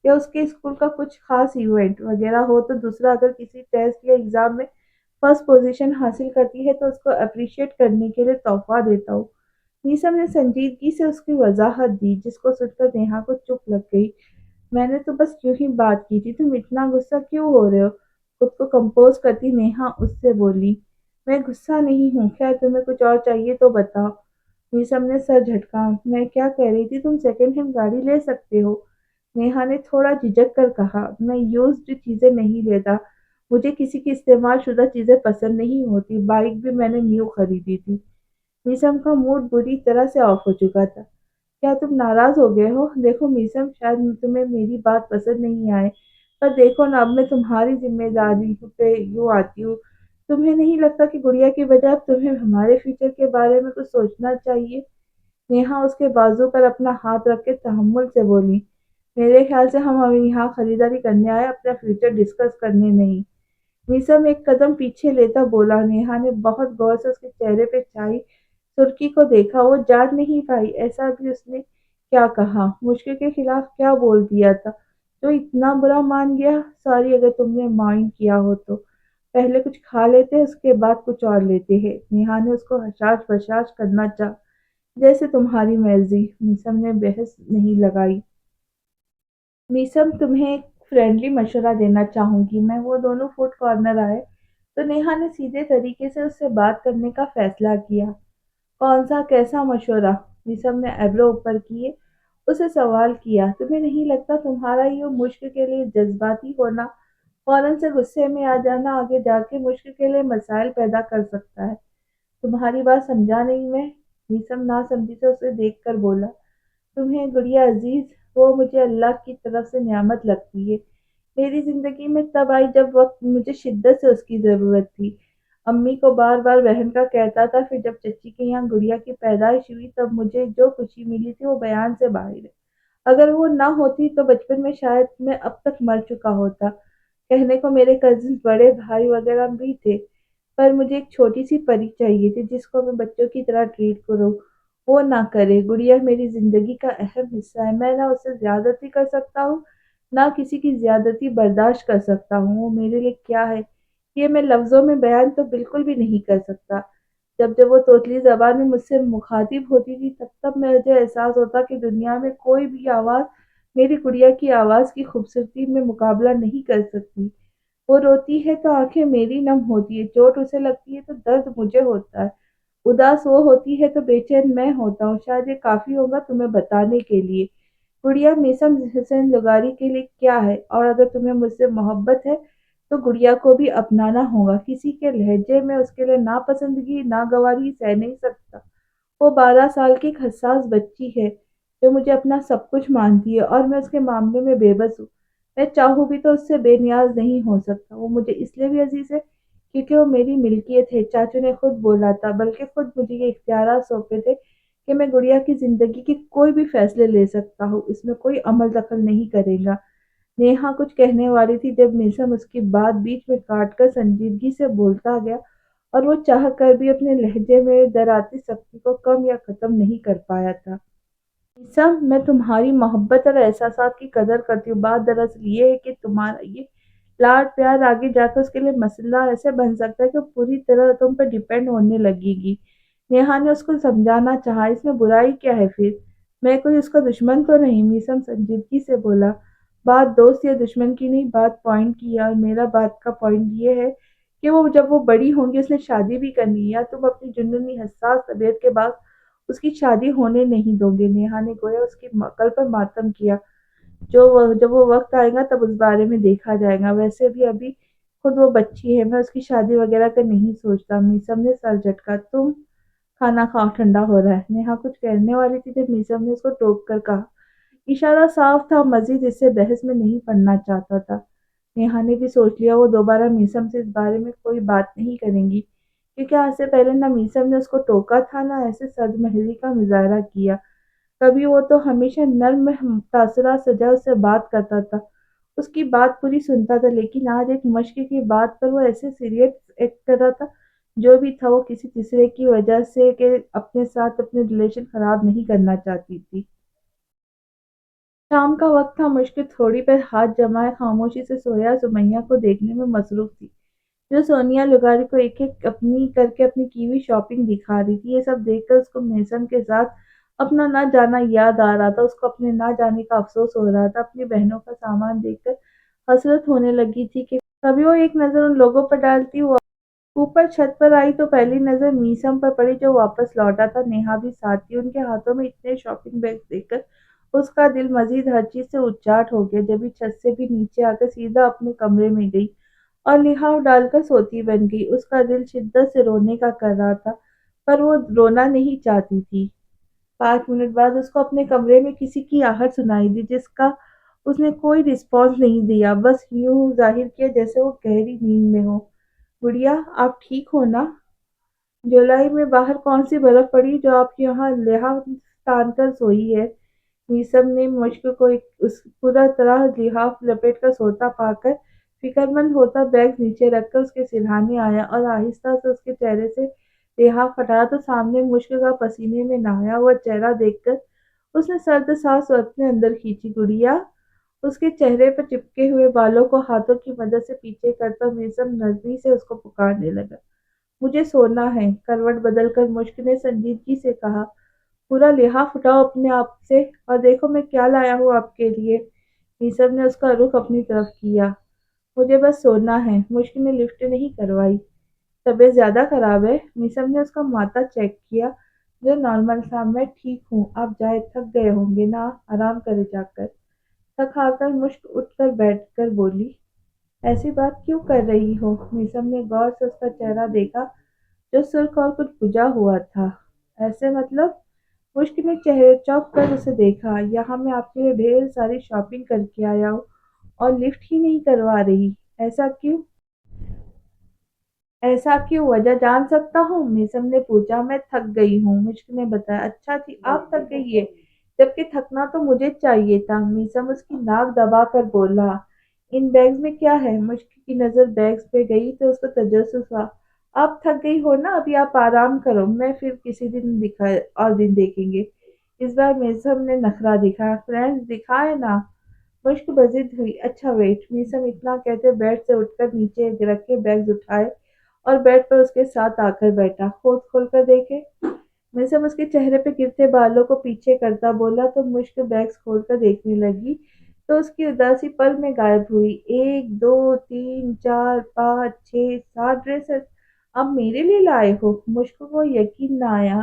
یا اس کے اسکول کا کچھ خاص ایونٹ وغیرہ ہو تو دوسرا اگر کسی ٹیسٹ یا ایگزام میں فرسٹ پوزیشن حاصل کرتی ہے تو اس کو اپریشیٹ کرنے کے لیے تحفہ دیتا ہوں۔ نیسم نے سنجیدگی سے اس کی وضاحت دی، جس کو سن کر نیہا کو چپ لگ گئی۔ میں نے تو بس یوں ہی بات کی تھی، تم اتنا غصہ کیوں ہو رہے ہو؟ خود کو کمپوز کرتی نیہا اس سے بولی۔ میں غصہ نہیں ہوں، خیر تمہیں کچھ اور چاہیے تو بتاؤ، نیسم نے سر جھٹکا۔ میں کیا کہہ رہی تھی، تم سیکنڈ ہینڈ گاڑی لے سکتے ہو، نیہا نے تھوڑا جھجک کر کہا۔ میں یوزڈ چیزیں نہیں لیتا، مجھے کسی کی استعمال شدہ چیزیں پسند نہیں ہوتی، بائک بھی میں نے نیو خریدی تھی۔ میسم کا موڈ بری طرح سے آف ہو چکا تھا۔ کیا تم ناراض ہو گئے ہو؟ دیکھو میسم، شاید تمہیں میری بات پسند نہیں آئے، پر دیکھو نا، اب میں تمہاری ذمہ داری پہ یوں آتی ہوں، تمہیں نہیں لگتا کہ گڑیا کی بجائے اب تمہیں ہمارے فیوچر کے بارے میں کچھ سوچنا چاہیے؟ نیہا اس کے بازو پر اپنا ہاتھ رکھ کے تحمل سے بولی۔ میرے خیال سے ہم ابھی یہاں خریداری کرنے آئے، اپنا فیوچر ڈسکس کرنے نہیں۔ میسم ایک قدم پیچھے لیتا بولا۔ نیہا نے بہت غور سے اس کے چہرے پہ چھائی سرخی کو دیکھا، وہ جان نہیں پائی ایسا بھی اس نے کیا کہا، مشکل کے خلاف کیا بول دیا تھا جو اتنا برا مان گیا۔ سوری اگر تم نے مائنڈ کیا ہو تو پہلے کچھ کھا لیتے، اس کے بعد کچھ اور لیتے ہیں، نیہا نے اس کو حشاش بشاش کرنا چاہا۔ جیسے تمہاری مرضی، میسم نے بحث نہیں لگائی۔ میسم تمہیں ایک فرینڈلی مشورہ دینا چاہوں گی، میں وہ دونوں فوڈ کارنر آئے تو نیہا نے سیدھے طریقے سے اس سے بات کرنے کا فیصلہ کیا۔ کون سا، کیسا مشورہ؟ میسم نے ایبرو اوپر کیے اسے سوال کیا۔ تمہیں نہیں لگتا تمہارا یہ مشق کے لیے جذباتی ہونا، فوراً سے غصے میں آ جانا آگے جا کے مشق کے لیے مسائل پیدا کر سکتا ہے؟ تمہاری بات سمجھا نہیں میں، میسم ناسمجھی سے اسے دیکھ کر بولا۔ تمہیں گڑیا عزیز، وہ مجھے اللہ کی طرف سے نعمت لگتی ہے، میری زندگی میں تب آئی جب وقت مجھے شدت سے اس کی ضرورت تھی، امی کو بار بار بہن کا کہتا تھا، پھر جب چچی کے یہاں گڑیا کی پیدائش ہوئی تب مجھے جو خوشی ملی تھی وہ بیان سے باہر ہے، اگر وہ نہ ہوتی تو بچپن میں شاید میں اب تک مر چکا ہوتا۔ کہنے کو میرے کزنز، بڑے بھائی وغیرہ بھی تھے، پر مجھے ایک چھوٹی سی پری چاہیے تھی جس کو میں بچوں کی طرح ٹریٹ کروں، وہ نہ کرے۔ گڑیا میری زندگی کا اہم حصہ ہے، میں نہ اسے زیادتی کر سکتا ہوں نہ کسی کی زیادتی برداشت کر سکتا ہوں، وہ میرے لیے کیا ہے یہ میں لفظوں میں بیان تو بالکل بھی نہیں کر سکتا۔ جب جب وہ توتلی زبان میں مجھ سے مخاطب ہوتی تھی تب تب مجھے احساس ہوتا کہ دنیا میں کوئی بھی آواز میری گڑیا کی آواز کی خوبصورتی میں مقابلہ نہیں کر سکتی۔ وہ روتی ہے تو آنکھیں میری نم ہوتی ہے، چوٹ اسے لگتی ہے تو درد مجھے ہوتا ہے، उदास वो होती है तो बेचैन मैं होता हूँ। शायद ये काफ़ी होगा तुम्हें बताने के लिए। गुड़िया मीसम हुसैन लुगारी के लिए क्या है? और अगर तुम्हें मुझसे मोहब्बत है तो गुड़िया को भी अपनाना होगा। किसी के लहजे में उसके लिए नापसंदगी नागवारी सह नहीं सकता। वो 12 साल की एक हसास बच्ची है जो मुझे अपना सब कुछ मानती है और मैं उसके मामले में बेबस हूँ। मैं चाहूँ भी तो उससे बेनियाज नहीं हो सकता। वो मुझे इसलिए भी अजीज है क्योंकि वो मेरी मिल्कियत है। चाचू ने खुद बोला था, बल्कि खुद मुझे ये इख्तियारात सौंपे थे कि मैं गुड़िया की जिंदगी के कोई भी फैसले ले सकता हूँ, इसमें कोई अमल दखल नहीं करेगा। नेहा कुछ कहने वाली थी जब मीसम उसकी बात बीच में काट कर संजीदगी से बोलता गया, और वो चाह कर भी अपने लहजे में डराती सख्ती को कम या खत्म नहीं कर पाया था। मीसम, मैं तुम्हारी मोहब्बत और एहसासात की कदर करती हूँ। बात दरअसल ये है कि तुम्हारा ये लाड प्यार आगे जाकर उसके लिए मसला ऐसे बन सकता है कि वो पूरी तरह तुम पर डिपेंड होने लगेगी। नेहा ने उसको समझाना चाहा, इसमें बुराई क्या है फिर? मैं कोई उसका दुश्मन तो नहीं, मीसम संजीदगी से बोला। बात दोस्त या दुश्मन की नहीं, बात पॉइंट की है, और मेरा बात का पॉइंट ये है कि वो जब वो बड़ी होंगी उसने शादी भी करनी है, या तुम अपनी जुनूनी हसास तबीयत के बाद उसकी शादी होने नहीं दोगे। नेहा ने गोया उसकी कल पर मातम किया। जब वो वक्त आएगा तब उस बारे में देखा जाएगा। वैसे भी अभी खुद वो बच्ची है, मैं उसकी शादी वगैरह का नहीं सोचता। मीसम ने सर झटका। तुम खाना खाओ, ठंडा हो रहा है। नेहा कुछ कहने वाली थी जब मीसम ने उसको टोक कर कहा। इशारा साफ था, मजीद इससे बहस में नहीं पड़ना चाहता था। नेहा ने भी सोच लिया वो दोबारा मीसम से इस बारे में कोई बात नहीं करेंगी, क्योंकि आज से पहले ना मीसम ने उसको टोका था ना ऐसे सदमहरी का मुजाहरा किया। कभी वो तो हमेशा नर्म तासुरात सजा उससे बात करता था, उसकी बात पूरी सुनता था, लेकिन आज एक मश्क की बात पर वो ऐसे सीरियस एक्ट कर रहा था। जो भी था वो किसी तीसरे की वजह से कि अपने साथ अपने रिलेशन खराब नहीं करना चाहती थी। शाम का वक्त था। मुश्किल थोड़ी पर हाथ जमाए खामोशी से सोया सुमैया को देखने में मसरूफ थी, जो सोनिया लुगारी को एक एक अपनी करके अपनी की हुई शॉपिंग दिखा रही थी। ये सब देखकर उसको मेसन के साथ अपना ना जाना याद आ रहा था। उसको अपने ना जाने का अफसोस हो रहा था। अपनी बहनों का सामान देखकर हसरत होने लगी थी कि कभी वो एक नजर उन लोगों पर डालती। वो ऊपर छत पर आई तो पहली नजर मीसम पर पड़ी, जो वापस लौटा था। नेहा भी साथ थी। उनके हाथों में इतने शॉपिंग बैग देखकर उसका दिल मजीद हर चीज से उच्चाट हो गया। जब भी छत से भी नीचे आकर सीधा अपने कमरे में गई और लिहाफ डालकर सोती बन गई। उसका दिल शिद्दत से रोने का कर रहा था, पर वो रोना नहीं चाहती थी। 5 मिनट बाद उसको अपने कमरे में किसी की आहट सुनाई दी, जिसका उसने कोई रिस्पॉन्स नहीं दिया, बस यूं जाहिर किया जैसे वो गहरी नींद में हो। गुड़िया, आप ठीक हो ना? जुलाई में बाहर कौन सी बर्फ पड़ी जो आपके यहाँ लिहाफ तान कर सोई है? मीसम ने मुश्क को उस पूरा तरह लिहाफ लपेट कर सोता पाकर फिक्रमंद होता बैग नीचे रखकर उसके सिरहाने आया और आहिस्ता से उसके चेहरे से लिहाफ हटाया तो सामने मुश्क का पसीने में नहाया हुआ चेहरा देखकर उसने सर्द सांस अपने अंदर खींची। गुड़िया, उसके चेहरे पर चिपके हुए बालों को हाथों की मदद से पीछे करता मीसम नरमी से उसको पुकारने लगा। मुझे सोना है, करवट बदलकर मुश्क ने संजीदगी से कहा। पूरा लिहाफ उठाओ अपने आप से और देखो मैं क्या लाया हूँ आपके लिए। नीसब ने उसका रुख अपनी तरफ किया। मुझे बस सोना है। मुश्क ने लिफ्ट नहीं करवाई। तबीयत ज्यादा खराब है? नीसब ने उसका माथा चेक किया, जो नॉर्मल था। मैं ठीक हूँ, आप जाए, थक गए होंगे ना, आराम करे जाकर। थक हाकर मुश्क उठकर बैठकर बोली। ऐसी बात क्यों कर रही हो? नीसब ने गौर से उसका चेहरा देखा, जो सुर्ख और कुछ बुझा हुआ था। ऐसे मतलब? मुश्क ने चेहरे चौंक कर उसे देखा। यहाँ मैं आपके लिए ढेर सारी शॉपिंग करके आया हूँ और लिफ्ट ही नहीं करवा रही। ऐसा क्यों? ऐसा क्यों? वजह जान सकता हूँ? मीसम ने पूछा। मैं थक गई हूँ, मुश्क ने बताया। अच्छा जी, आप थक गई है, जबकि थकना तो मुझे चाहिए था। मीसम उसकी नाक दबा कर बोला। इन बैग्स में क्या है? मुश्क की नजर बैग्स पे गई तो उसको तजस्सुस हुआ। आप थक गई हो ना, अभी आप आराम करो, मैं फिर किसी दिन दिखा और दिन देखेंगे। इस बार मीसम ने नखरा दिखाया। फ्रेंड्स दिखाए ना। मुश्क बजिद हुई। अच्छा वेट। मीसम इतना कहते बेड से उठकर नीचे रखे बैग्स उठाए और बेड पर उसके साथ आकर बैठा। खोल खोल कर देखे। मीसम उसके चेहरे पे गिरते बालों को पीछे करता बोला तो मुश्क बैग्स खोलकर देखने लगी तो उसकी उदासी पल में गायब हुई। 1 2 3 4 5 6 7 ड्रेसेस। آپ میرے لیے لائے ہو؟ مشک کو یقین نہ آیا۔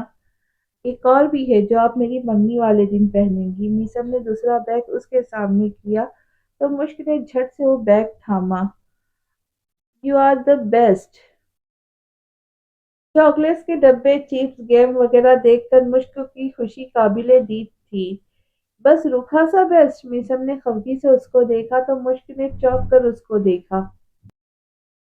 ایک اور بھی ہے جو آپ میری منگنی والے دن پہنیں گی۔ میسم نے دوسرا بیگ اس کے سامنے کیا تو مشک نے جھٹ سے وہ بیگ تھاما۔ You are the best. Chocolates کے ڈبے، چپس، گیم وغیرہ دیکھ کر مشک کی خوشی قابل دید تھی۔ بس روکھا سا بیسٹ؟ میسم نے خفگی سے اس کو دیکھا تو مشک نے چونک کر اس کو دیکھا۔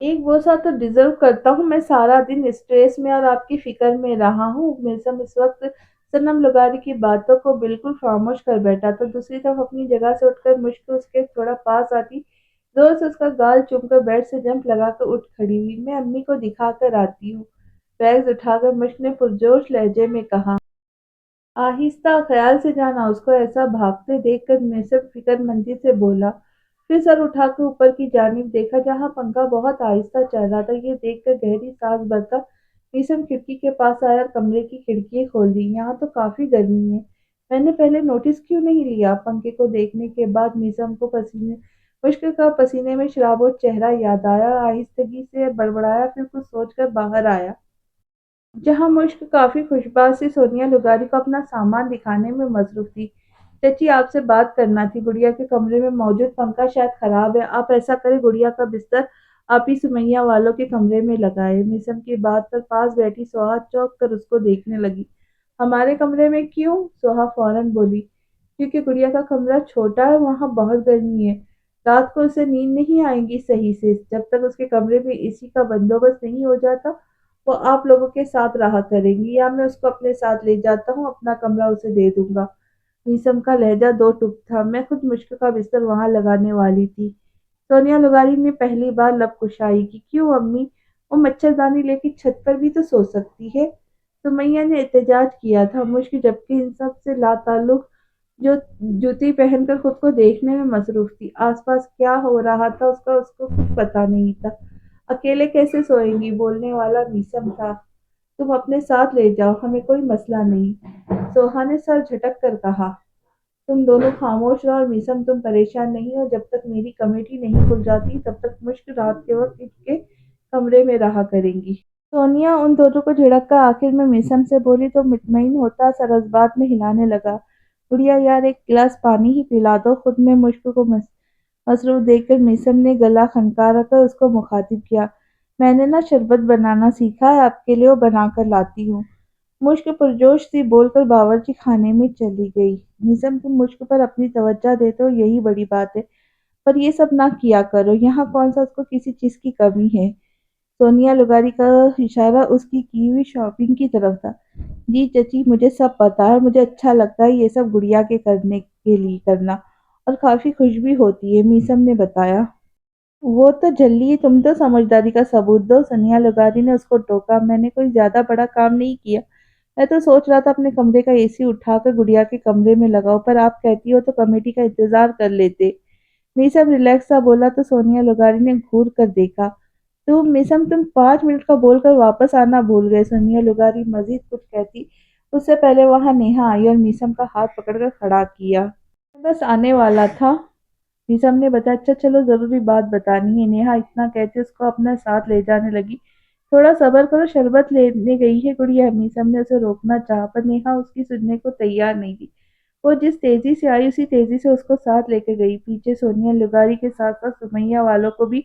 ایک بوسہ تو ڈیزرو کرتا ہوں، میں سارا دن اسٹریس میں اور آپ کی فکر میں رہا ہوں۔ میسم اس وقت صنم لگاری کی باتوں کو بالکل خاموش کر بیٹھا تو دوسری طرف اپنی جگہ سے اٹھ کر مشک اس کے تھوڑا پاس آتی زور سے اس کا گال چوم کر بیڈ سے جمپ لگا کر اٹھ کھڑی ہوئی۔ میں امی کو دکھا کر آتی ہوں، بیگز اٹھا کر مشک نے پرجوش لہجے میں کہا۔ آہستہ، خیال سے جانا۔ اس کو ایسا بھاگتے دیکھ کر میسم فکر مندی سے بولا، پھر سر اٹھا کر اوپر کی جانب دیکھا جہاں پنکھا بہت آہستہ چل رہا تھا۔ یہ دیکھ کر گہری سانس بھر کر میسم کھڑکی کے پاس آیا اور کمرے کی کھڑکیاں کھول دی۔ یہاں تو کافی گرمی ہے، میں نے پہلے نوٹس کیوں نہیں لیا؟ پنکھے کو دیکھنے کے بعد میسم کو مشک کا پسینے میں شرابور چہرہ یاد آیا اور آہستگی سے بڑبڑایا، پھر کچھ سوچ کر باہر آیا جہاں مشک کافی خوشباش سی سونیا لغاری کو اپنا سامان دکھانے میں مصروف تھی۔ چچی، آپ سے بات کرنا تھی۔ گڑیا کے کمرے میں موجود پنکھا شاید خراب ہے، آپ ایسا کریں گڑیا کا بستر آپ ہی سمیہ والوں کے کمرے میں لگائیں۔ میسم کی بات پر پاس بیٹھی سوہا چونک کر اس کو دیکھنے لگی۔ ہمارے کمرے میں کیوں؟ سوہا فوراً بولی۔ کیونکہ گڑیا کا کمرہ چھوٹا ہے، وہاں بہت گرمی ہے، رات کو اسے نیند نہیں آئے گی صحیح سے۔ جب تک اس کے کمرے میں اے سی کا بندوبست نہیں ہو جاتا وہ آپ لوگوں کے ساتھ رہا کریں گی، یا میں اس کو اپنے ساتھ لے جاتا ہوں، اپنا کمرہ اسے دے دوں گا۔ میسم کا لہجہ دو ٹوک تھا۔ میں خود مشک کا بستر وہاں لگانے والی تھی۔ سونیا لغاری نے پہلی بار لب کشائی کی۔ کیوں امی؟ وہ مچھردانی لے کے چھت پر بھی تو سو سکتی ہے۔ سمیہ نے احتجاج کیا تھا۔ مشک جبکہ ان سب سے لاتعلق جو جوتی پہن کر خود کو دیکھنے میں مصروف تھی، آس پاس کیا ہو رہا تھا اس کو کچھ پتا نہیں تھا۔ اکیلے کیسے سوئیں گی؟ بولنے والا میسم تھا۔ تم اپنے ساتھ لے جاؤ، ہمیں کوئی مسئلہ نہیں، سوہا نے سر جھٹک کر کہا۔ تم دونوں خاموش رہو اور میسم تم پریشان نہیں ہو، جب تک میری کمیٹی نہیں کھل جاتی تب تک مشک رات کے وقت ان کے کمرے میں رہا کریں گی۔ سونیا ان دونوں کو جھڑک کر آخر میں میسم سے بولی تو مطمئن ہوتا سر اس بات میں ہلانے لگا۔ گڑیا یار، ایک گلاس پانی ہی پلا دو۔ خود میں مشک کو مصروف دیکھ کر میسم نے گلا خنکار کر اس کو مخاطب کیا۔ میں نے نا شربت بنانا سیکھا ہے، آپ کے لیے وہ بنا کر لاتی ہوں۔ مشک پرجوش سی بول کر باورچی خانے میں چلی گئی۔ میسم، تم مشک پر اپنی توجہ دیتے ہو یہی بڑی بات ہے، پر یہ سب نہ کیا کرو، یہاں کون سا اس کو کسی چیز کی کمی ہے؟ سونیا لغاری کا اشارہ اس کی ہوئی شاپنگ کی طرف تھا۔ جی چچی، مجھے سب پتا ہے، مجھے اچھا لگتا ہے یہ سب گڑیا کے کرنے کے لیے کرنا، اور کافی خوش بھی ہوتی ہے، میسم نے بتایا۔ وہ تو جھلی، تم تو سمجھداری کا ثبوت دو، سونیا لغاری نے اس کو ٹوکا۔ میں نے کوئی زیادہ بڑا کام نہیں کیا، میں تو سوچ رہا تھا اپنے کمرے کا اے سی اٹھا کر گڑیا کے کمرے میں لگاؤ، پر آپ کہتی ہو تو کمیٹی کا انتظار کر لیتے۔ میسم ریلیکس سا بولا تو سونیا لغاری نے گھور کر دیکھا۔ میسم، تم 5 منٹ کا بول کر واپس آنا بھول گئے۔ سونیا لغاری مزید کچھ کہتی اس سے پہلے وہاں نیہا آئی اور میسم کا ہاتھ پکڑ کر کھڑا کیا۔ میں بس آنے والا تھا، میسم نے بتایا۔ اچھا چلو، ضروری بات بتانی ہے۔ نیہا اتنا کہتے اس کو اپنے ساتھ لے جانے لگی۔ تھوڑا صبر کرو، شربت لینے گئی ہے گڑیا۔ میسم نے اسے روکنا چاہا پر نیہا اس کی سننے کو تیار نہیں تھی۔ وہ جس تیزی سے آئی اسی تیزی سے اس کو ساتھ لے کے گئی۔ پیچھے سونیا لغاری کے ساتھ ساتھ سمیہ والوں کو بھی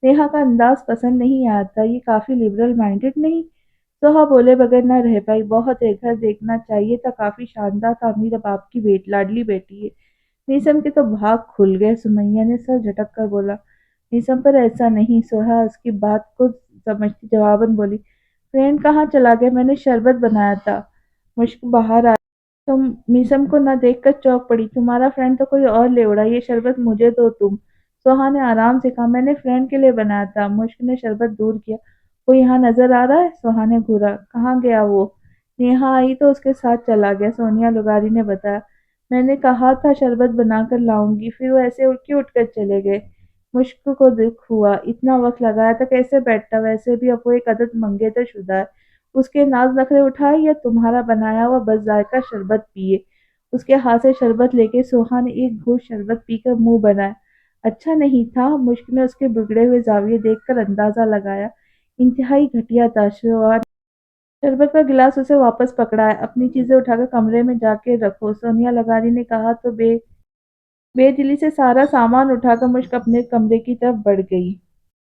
نیہا کا انداز پسند نہیں آیا تھا۔ یہ کافی لبرل مائنڈڈ نہیں؟ سوہا بولے بغیر نہ رہ پائی۔ بہت ہے، گھر دیکھنا چاہیے تھا، کافی شاندار تعمیر، اب آپ کی لاڈلی بیٹی ہے۔ میسم کے تو بھاگ کھل گئے۔ سمیہ نے سر جھٹک کر بولا۔ میسم، پر ایسا نہیں۔ سوہا اس کی بات کو سمجھتی جواباً بولی۔ فرینڈ کہاں چلا گیا؟ میں نے شربت بنایا تھا۔ مشک باہر آیا۔ تم میسم کو نہ دیکھ کر چونک پڑی۔ تمہارا فرینڈ تو کوئی اور لے اڑا، یہ شربت مجھے دو تم۔ سوہا نے آرام سے کہا۔ میں نے فرینڈ کے لیے بنایا تھا۔ مشک نے شربت دور کیا۔ وہ یہاں نظر آ رہا ہے؟ سوہا نے گھورا۔ کہاں گیا وہ؟ نیہا آئی تو اس کے ساتھ چلا گیا، سونیا لغاری نے بتایا۔ میں نے کہا تھا شربت بنا کر لاؤں گی، پھر وہ ایسے اٹھ کر چلے گئے۔ مشک کو دکھ ہوا، اتنا وقت لگایا تھا کیسے بیٹھتا؟ ویسے بھی اب وہ ایک عدد منگیتر شدہ ہے، اس کے ناز نخرے اٹھائے یا تمہارا بنایا ہوا بد ذائقہ شربت پیے؟ اس کے ہاتھ سے شربت لے کے سوہا نے ایک گھونٹ شربت پی کر منہ بنایا۔ اچھا نہیں تھا؟ مشک نے اس کے بگڑے ہوئے زاویے دیکھ کر اندازہ لگایا इंतहाई घटिया था। शरबत का गिलास उसे वापस पकड़ाया। अपनी चीजें उठाकर कमरे में जाके रखो, सोनिया लगारी ने कहा तो बेदिली से सारा सामान उठाकर मुश्क अपने कमरे की तरफ बढ़ गई।